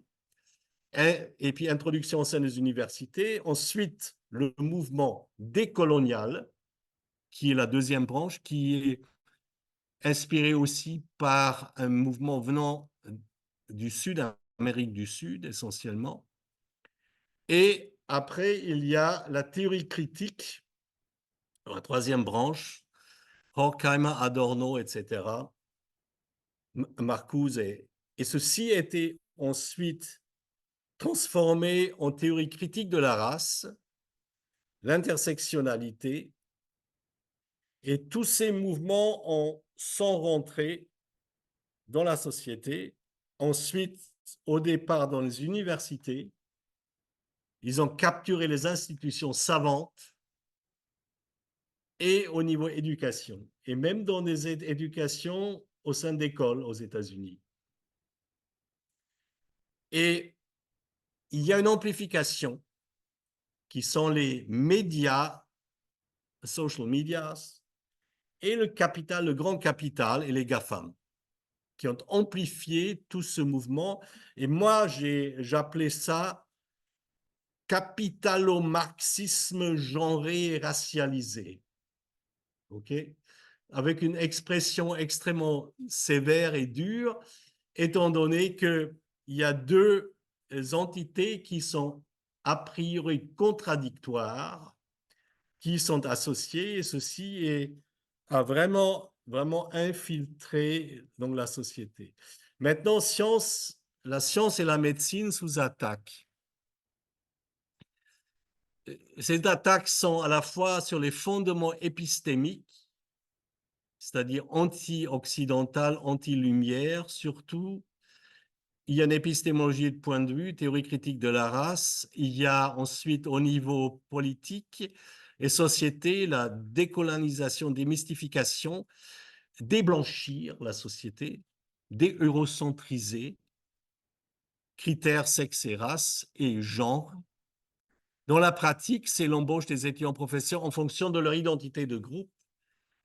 et puis introduction au sein des universités. Ensuite, le mouvement décolonial, qui est la deuxième branche, qui est inspiré aussi par un mouvement venant du Sud, Amérique du Sud essentiellement. Et après, il y a la théorie critique, la troisième branche, Horkheimer, Adorno, etc., Marcuse. Et ceci a été ensuite transformé en théorie critique de la race, l'intersectionnalité, et tous ces mouvements sont rentrés dans la société. Ensuite, au départ, dans les universités, ils ont capturé les institutions savantes et au niveau éducation, et même dans des éducations au sein d'écoles aux États-Unis. Et il y a une amplification qui sont les médias, social medias, et le capital, le grand capital et les GAFAM, qui ont amplifié tout ce mouvement. Et moi, j'appelais ça capitalo-marxisme genré et racialisé. OK? Avec une expression extrêmement sévère et dure, étant donné qu'il y a deux entités qui sont a priori contradictoires, qui sont associées, et ceci a vraiment, vraiment infiltré dans la société. Maintenant, la science et la médecine sous attaque. Ces attaques sont à la fois sur les fondements épistémiques, c'est-à-dire anti-occidentales, anti-lumière, surtout. Il y a une épistémologie de point de vue, théorie critique de la race. Il y a ensuite, au niveau politique et société, la décolonisation, démystification, déblanchir la société, déeurocentriser, critères, sexe et race et genre. Dans la pratique, c'est l'embauche des étudiants-professeurs en fonction de leur identité de groupe.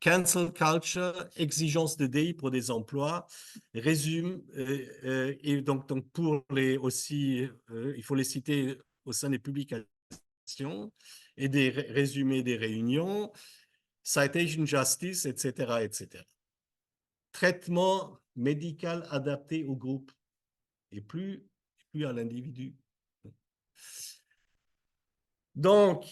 Cancel culture, exigence de DI pour des emplois, résume, et donc pour les aussi, il faut les citer au sein des publications et des résumés des réunions, citation justice, etc., etc. Traitement médical adapté au groupe et plus à l'individu. Donc,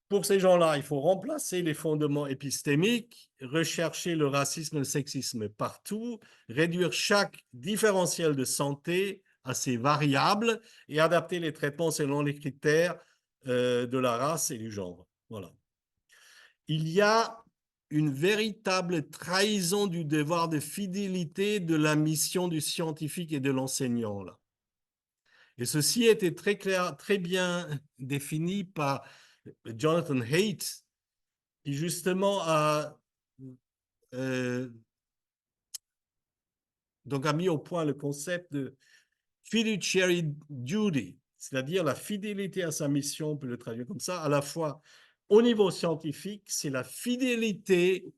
pour ces gens-là, il faut remplacer les fondements épistémiques, rechercher le racisme et le sexisme partout, réduire chaque différentiel de santé à ses variables et adapter les traitements selon les critères de la race et du genre. Voilà. Il y a une véritable trahison du devoir de fidélité de la mission du scientifique et de l'enseignant, là. Et ceci a été très clair, très bien défini par Jonathan Haidt, qui justement euh, a mis au point le concept de fiduciary duty, c'est-à-dire la fidélité à sa mission, on peut le traduire comme ça, à la fois au niveau scientifique, c'est la fidélité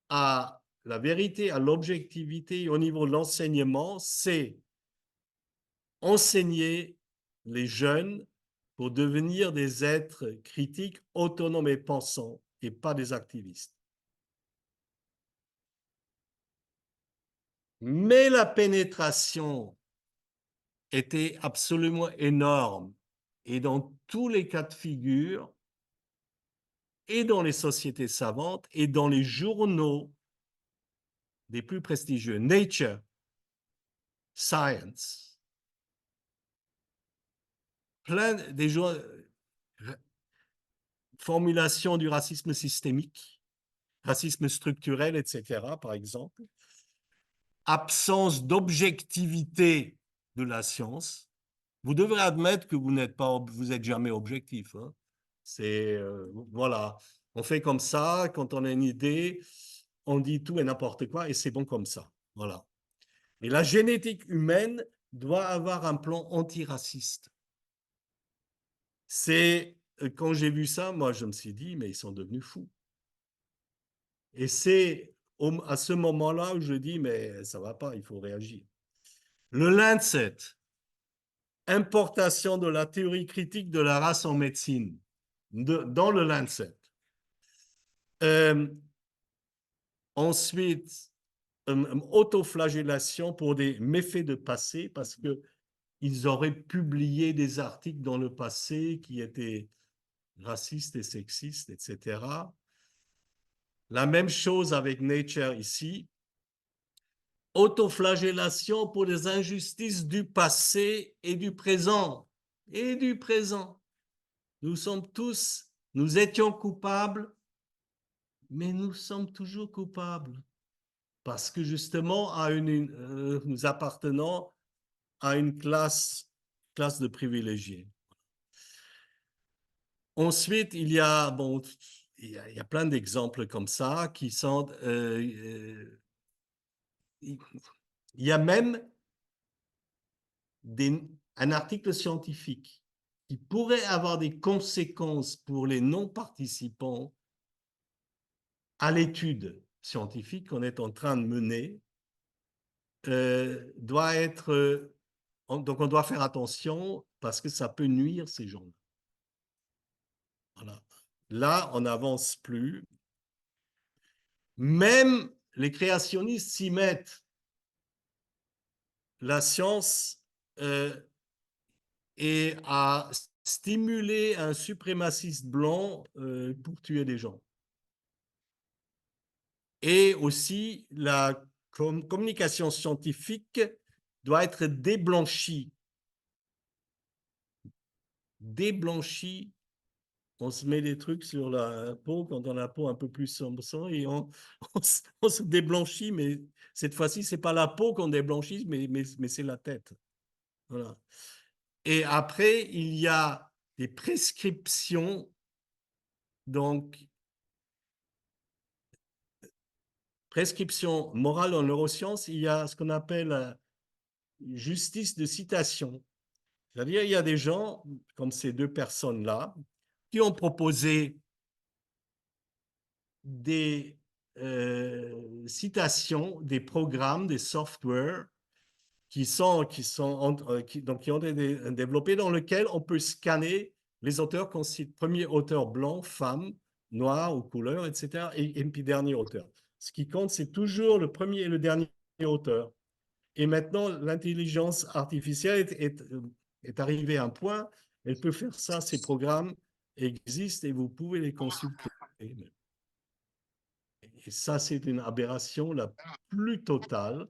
à la vérité, à l'objectivité, au niveau de l'enseignement, c'est enseigner les jeunes pour devenir des êtres critiques, autonomes et pensants, et pas des activistes. Mais la pénétration était absolument énorme, et dans tous les cas de figure, et dans les sociétés savantes, et dans les journaux des plus prestigieux, Nature, Science, plein des formulations du racisme systémique, racisme structurel, etc., par exemple, absence d'objectivité de la science. Vous devrez admettre que vous n'êtes jamais objectif. Hein. C'est voilà, on fait comme ça. Quand on a une idée, on dit tout et n'importe quoi et c'est bon comme ça. Voilà. Et la génétique humaine doit avoir un plan antiraciste. C'est quand j'ai vu ça, moi je me suis dit mais ils sont devenus fous. Et c'est à ce moment-là où je dis, mais ça ne va pas, il faut réagir. Le Lancet, importation de la théorie critique de la race en médecine, dans le Lancet. Ensuite, autoflagellation pour des méfaits de passé, parce qu'ils auraient publié des articles dans le passé qui étaient racistes et sexistes, etc. La même chose avec Nature ici. Autoflagellation pour les injustices du passé et du présent. Et du présent. Nous sommes tous, nous étions coupables, mais nous sommes toujours coupables. Parce que justement, nous appartenons à une classe de privilégiés. Ensuite, il y a plein d'exemples comme ça qui sont... il y a même un article scientifique qui pourrait avoir des conséquences pour les non-participants à l'étude scientifique qu'on est en train de mener, doit être... donc, on doit faire attention parce que ça peut nuire ces gens-là. Voilà. Là, on n'avance plus. Même les créationnistes s'y mettent. La science est à stimuler un suprémaciste blanc pour tuer des gens. Et aussi, la communication scientifique doit être déblanchie. Déblanchie. On se met des trucs sur la peau quand on a la peau un peu plus sombre et on se déblanchit, mais cette fois-ci, ce n'est pas la peau qu'on déblanchit, mais c'est la tête. Voilà. Et après, il y a des prescriptions, donc prescription morale en neurosciences, il y a ce qu'on appelle justice de citation. C'est-à-dire, il y a des gens, comme ces deux personnes-là, qui ont proposé des citations, des programmes, des softwares qui ont été développés dans lesquels on peut scanner les auteurs qu'on cite. Premier auteur blanc, femme, noir ou couleur, etc. Et puis dernier auteur. Ce qui compte, c'est toujours le premier et le dernier auteur. Et maintenant, l'intelligence artificielle est arrivée à un point, elle peut faire ça, ces programmes existent et vous pouvez les consulter. Et ça, c'est une aberration la plus totale,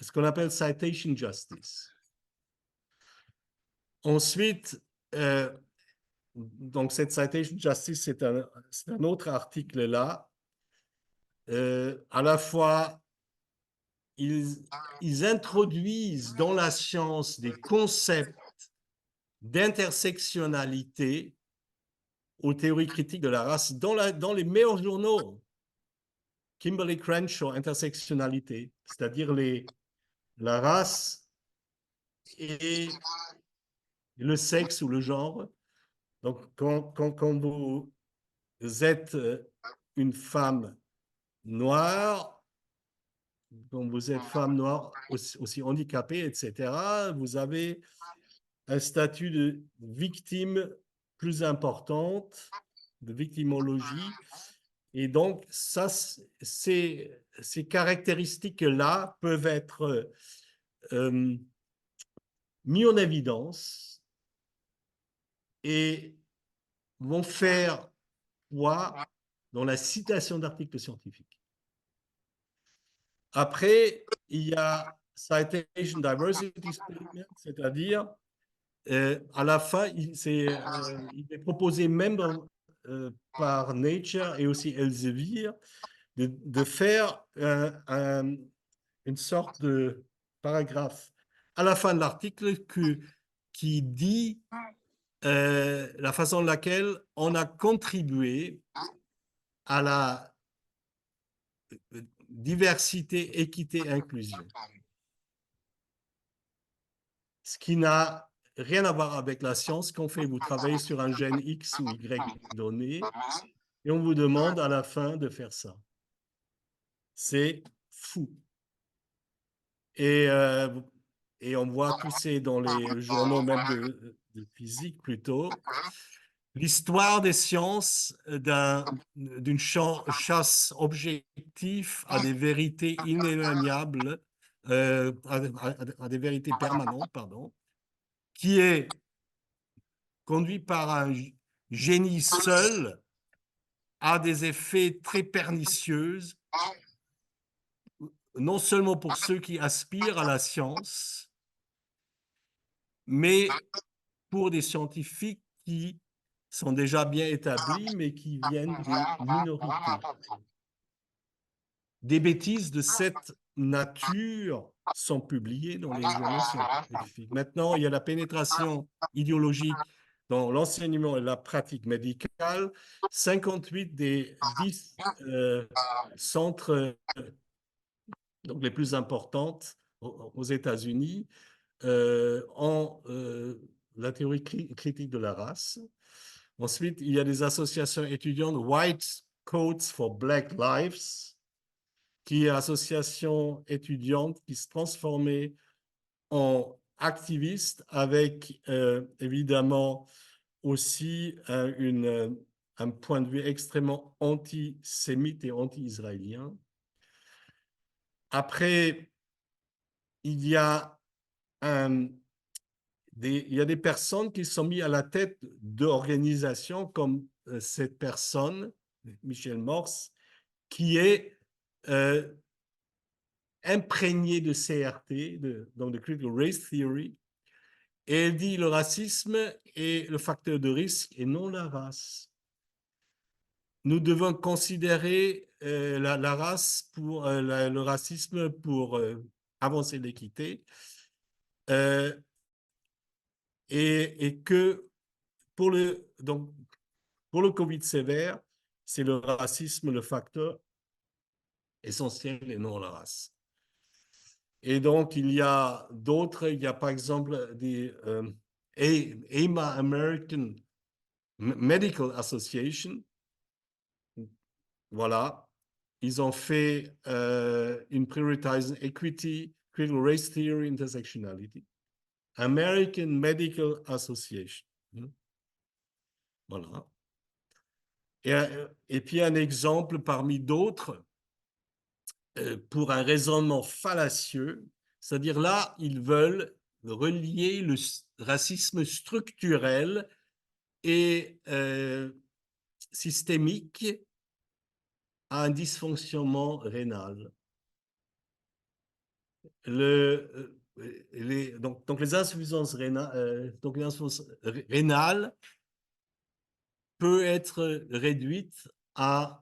ce qu'on appelle citation justice. Ensuite, donc cette citation justice, c'est un autre article là. À la fois, ils introduisent dans la science des concepts d'intersectionnalité aux théories critiques de la race dans les meilleurs journaux. Kimberly Crenshaw, intersectionnalité, c'est-à-dire la race et le sexe ou le genre. Donc, quand vous êtes une femme noire, quand vous êtes femme noire aussi handicapée, etc., vous avez un statut de victime plus importante, de victimologie. Et donc, ça, ces caractéristiques-là peuvent être mis en évidence et vont faire poids dans la citation d'articles scientifiques. Après, il y a Citation Diversity Statement, c'est-à-dire à la fin, il est proposé même par Nature et aussi Elsevier de faire une sorte de paragraphe à la fin de l'article qui dit la façon de laquelle on a contribué à la diversité, équité, inclusion. Ce qui n'a rien à voir avec la science qu'on fait. Vous travaillez sur un gène X ou Y donné et on vous demande à la fin de faire ça. C'est fou. Et on voit tous ces dans les journaux même de physique plutôt. L'histoire des sciences d'une chasse objective à des vérités inéluctables, à des vérités permanentes, pardon, qui est conduit par un génie seul, a des effets très pernicieux, non seulement pour ceux qui aspirent à la science, mais pour des scientifiques qui sont déjà bien établis, mais qui viennent des minorités. Des bêtises de cette nature sont publiées dans les journaux scientifiques. Maintenant, il y a la pénétration idéologique dans l'enseignement et la pratique médicale. 58 des 10 centres donc les plus importantes aux États-Unis en la théorie critique de la race. Ensuite, il y a des associations étudiantes, White Coats for Black Lives, qui est une association étudiante qui se transformait en activiste avec évidemment aussi un point de vue extrêmement antisémite et anti-israélien. Après, il y a des personnes qui sont mises à la tête d'organisations comme cette personne, Michel Morse, qui est imprégné de CRT, donc de Critical Race Theory, et elle dit le racisme est le facteur de risque et non la race. Nous devons considérer la race pour le racisme pour avancer l'équité et que donc, pour le Covid sévère, c'est le racisme le facteur essentiel et non la race. Et donc, il y a d'autres, il y a par exemple des AMA, American Medical Association. Voilà. Ils ont fait une Prioritizing Equity, Critical Race Theory, Intersectionality. American Medical Association. Voilà. Et puis un exemple parmi d'autres, pour un raisonnement fallacieux, c'est-à-dire là, ils veulent relier le racisme structurel et systémique à un dysfonctionnement rénal. Donc les insuffisances rénales peut être réduite à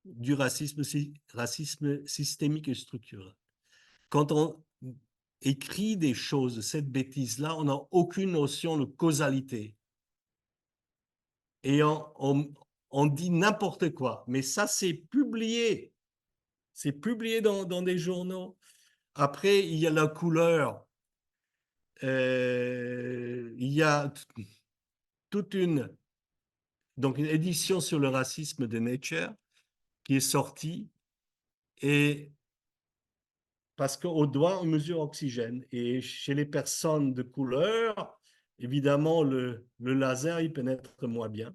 du racisme systémique et structurel. Quand on écrit des choses de cette bêtise-là, on n'a aucune notion de causalité. Et on dit n'importe quoi. Mais ça, c'est publié. C'est publié dans des journaux. Après, il y a la couleur. Il y a toute une édition sur le racisme de Nature qui est sortie. Et parce qu'au doigt, on mesure oxygène. Et chez les personnes de couleur, évidemment, le laser, il pénètre moins bien.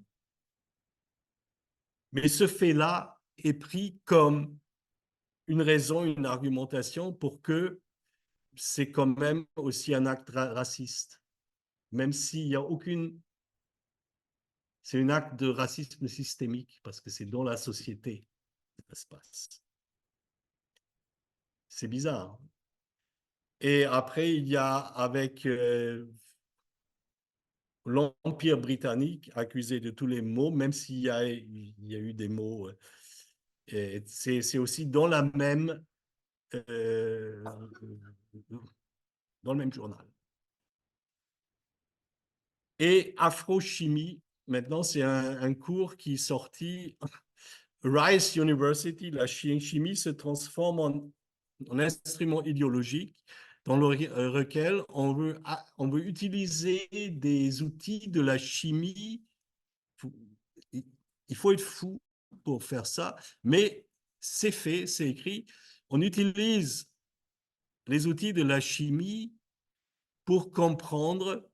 Mais ce fait-là est pris comme une raison, une argumentation pour que c'est quand même aussi un acte raciste. Même s'il n'y a aucune... C'est un acte de racisme systémique parce que c'est dans la société que ça se passe. C'est bizarre. Et après, il y a avec l'Empire britannique accusé de tous les maux, même s'il y a eu des maux. C'est aussi dans la même, dans le même journal. Et Afrochimie, maintenant, c'est un cours qui est sorti. Rice University, la chimie se transforme en instrument idéologique dans lequel on veut utiliser des outils de la chimie. Il faut être fou pour faire ça, mais c'est fait, c'est écrit. On utilise les outils de la chimie pour comprendre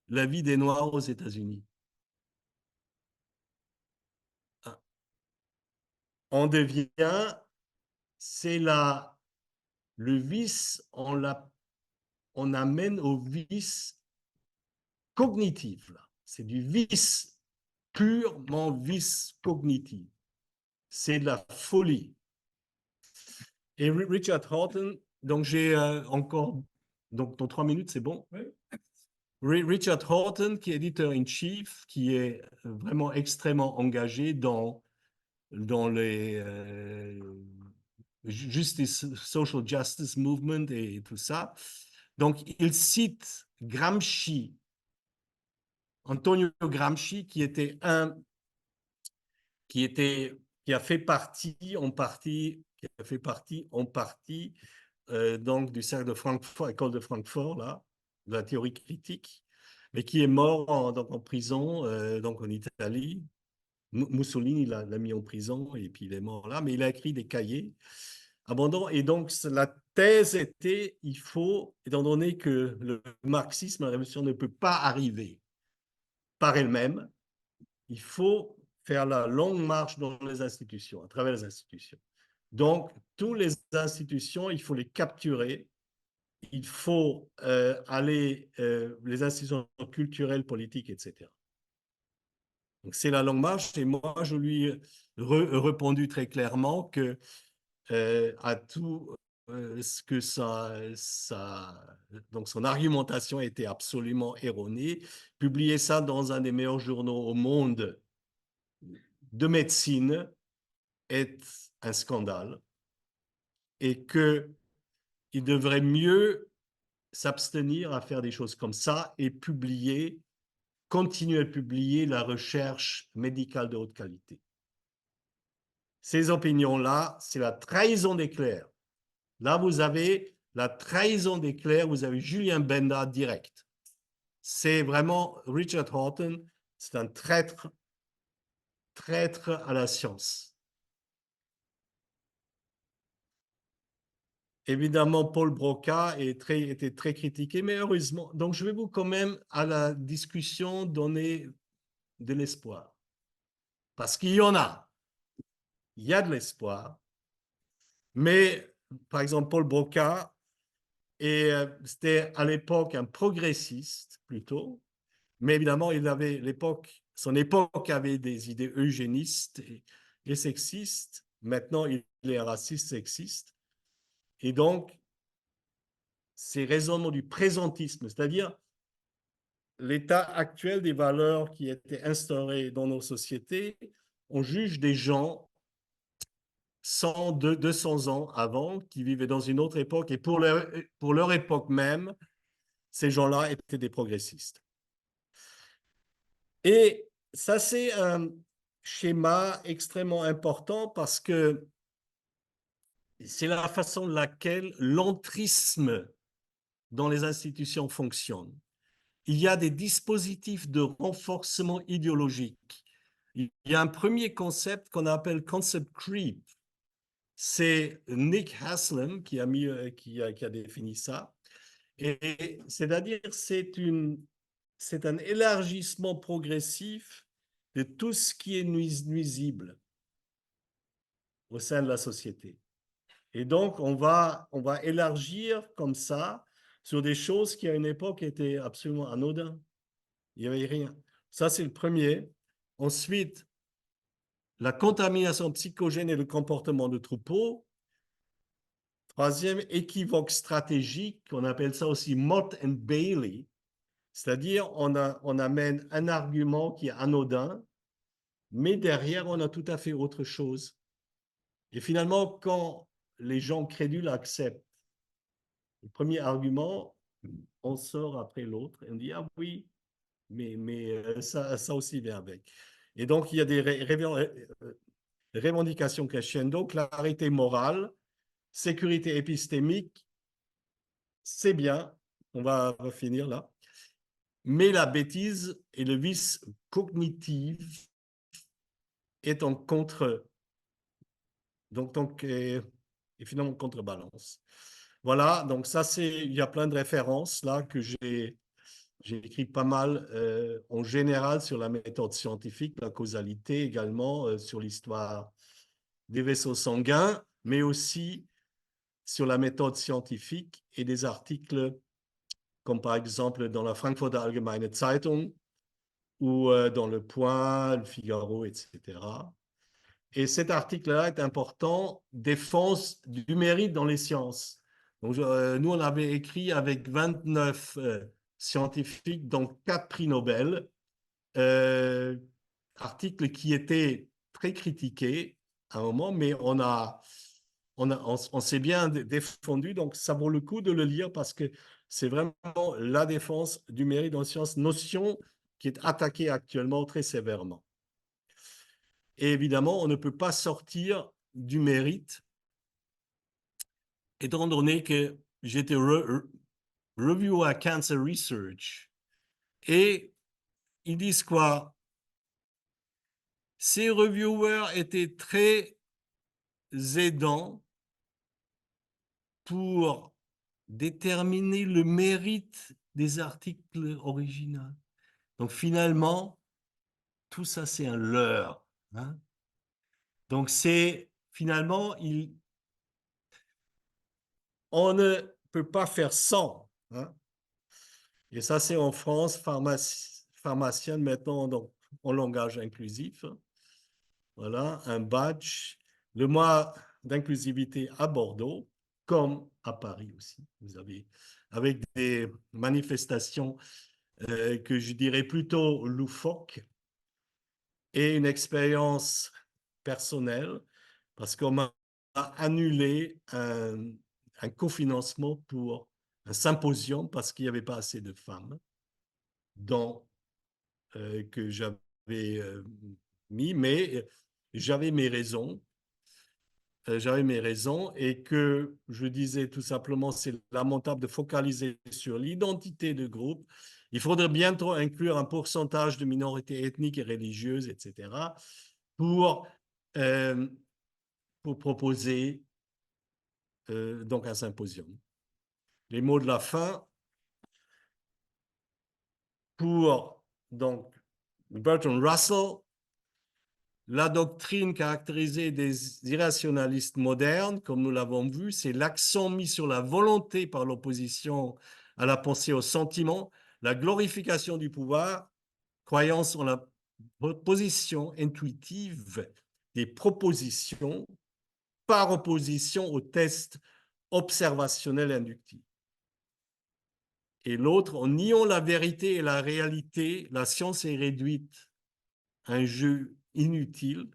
la vie des Noirs aux États-Unis. On devient, c'est le vice, on amène au vice cognitif. C'est du vice, purement vice cognitif. C'est de la folie. Et Richard Horton, donc j'ai encore, donc dans 3 minutes, c'est bon? Oui. Richard Horton, qui est éditeur-in-chief, qui est vraiment extrêmement engagé dans les justice, social justice movement et tout ça. Donc, il cite Gramsci, Antonio Gramsci, qui a fait partie en partie donc du cercle de Francfort, école de Francfort, là, de la théorie critique, mais qui est mort donc en prison, donc en Italie. Mussolini l'a mis en prison et puis il est mort là, mais il a écrit des cahiers abondants. Et donc, la thèse était, il faut, étant donné que le marxisme, la révolution ne peut pas arriver par elle-même, il faut faire la longue marche dans les institutions, à travers les institutions. Donc, toutes les institutions, il faut les capturer. Il faut les institutions culturelles, politiques, etc. Donc, c'est la longue marche. Et moi, je lui ai répondu très clairement que à tout ce que donc son argumentation était absolument erronée. Publier ça dans un des meilleurs journaux au monde de médecine est un scandale et qu'il devrait mieux s'abstenir à faire des choses comme ça et continuer à publier la recherche médicale de haute qualité. Ces opinions-là, c'est la trahison des clercs. Là, vous avez la trahison des clercs, vous avez Julien Benda direct. C'est vraiment Richard Horton, c'est un traître à la science. Évidemment, Paul Broca était très critiqué, mais heureusement. Donc, je vais vous quand même à la discussion donner de l'espoir. Parce qu'il y en a. Il y a de l'espoir. Mais, par exemple, Paul Broca, c'était à l'époque un progressiste plutôt, mais évidemment, son époque avait des idées eugénistes et sexistes. Maintenant, il est raciste, sexiste. Et donc, ces raisonnements du présentisme, c'est-à-dire l'état actuel des valeurs qui étaient instaurées dans nos sociétés, on juge des gens 100, 200 ans avant, qui vivaient dans une autre époque, et pour leur époque même, ces gens-là étaient des progressistes. Et ça, c'est un schéma extrêmement important parce que c'est la façon de laquelle l'entrisme dans les institutions fonctionne. Il y a des dispositifs de renforcement idéologique. Il y a un premier concept qu'on appelle concept creep. C'est Nick Haslam qui a défini ça. Et c'est-à-dire, c'est un élargissement progressif de tout ce qui est nuisible au sein de la société. Et donc, on va élargir comme ça sur des choses qui, à une époque, étaient absolument anodines. Il n'y avait rien. Ça, c'est le premier. Ensuite, la contamination psychogène et le comportement de troupeau. Troisième, équivoque stratégique, on appelle ça aussi Mott and Bailey. C'est-à-dire, on amène un argument qui est anodin, mais derrière, on a tout à fait autre chose. Et finalement, quand les gens crédules acceptent le premier argument, on sort après l'autre et on dit, ah oui, mais ça aussi vient avec. Et donc, il y a des revendications crescendo, clarité morale, sécurité épistémique, c'est bien, on va finir là. Mais la bêtise et le vice cognitif est en contre et finalement contrebalance. Voilà, donc ça, il y a plein de références là que j'ai écrit pas mal en général sur la méthode scientifique, la causalité également, sur l'histoire des vaisseaux sanguins, mais aussi sur la méthode scientifique et des articles comme par exemple dans la Frankfurter Allgemeine Zeitung ou dans Le Point, Le Figaro, etc. Et cet article-là est important, défense du mérite dans les sciences. Donc, nous, on avait écrit avec 29 scientifiques, dont 4 prix Nobel, euh, article qui était très critiqué à un moment, mais on s'est bien défendu, donc ça vaut le coup de le lire parce que c'est vraiment la défense du mérite dans les sciences, notion qui est attaquée actuellement très sévèrement. Et évidemment, on ne peut pas sortir du mérite, étant donné que j'étais reviewer à Cancer Research. Et ils disent quoi? Ces reviewers étaient très aidants pour déterminer le mérite des articles originaux. Donc finalement, tout ça, c'est un leurre. Hein? Donc c'est finalement, on ne peut pas faire sans. Hein? Et ça, c'est en France, pharmacienne maintenant donc, en langage inclusif. Voilà, un badge. Le mois d'inclusivité à Bordeaux, comme à Paris aussi. Vous avez, avec des manifestations que je dirais plutôt loufoques et une expérience personnelle, parce qu'on m'a annulé un cofinancement pour un symposium parce qu'il n'y avait pas assez de femmes dans que j'avais mis, mais j'avais mes raisons. J'avais mes raisons et que je disais tout simplement, c'est lamentable de focaliser sur l'identité de groupe. Il faudrait bientôt inclure un pourcentage de minorités ethniques et religieuses, etc., pour, euh, pour proposer donc un symposium. Les mots de la fin pour donc Bertrand Russell. La doctrine caractérisée des irrationalistes modernes, comme nous l'avons vu, c'est l'accent mis sur la volonté par l'opposition à la pensée au sentiment, la glorification du pouvoir, croyance en la position intuitive des propositions par opposition au test observationnel inductif. Et l'autre, en niant la vérité et la réalité, la science est réduite à un jeu inutile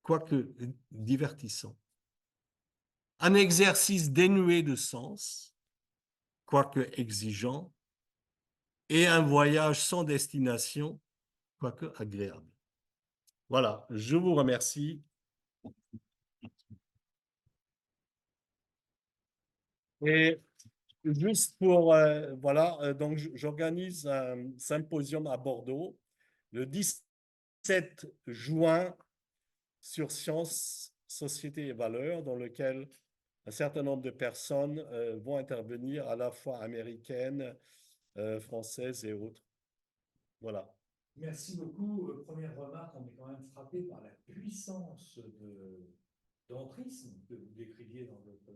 quoique divertissant. Un exercice dénué de sens, quoique exigeant, et un voyage sans destination, quoique agréable. Voilà, je vous remercie. Et juste pour, voilà, donc j'organise un symposium à Bordeaux le 17 juin sur sciences, société et valeurs, dans lequel un certain nombre de personnes vont intervenir, à la fois américaines, françaises et autres. Voilà. Merci beaucoup. Première remarque, on est quand même frappé par la puissance d'entrisme que vous décriviez dans votre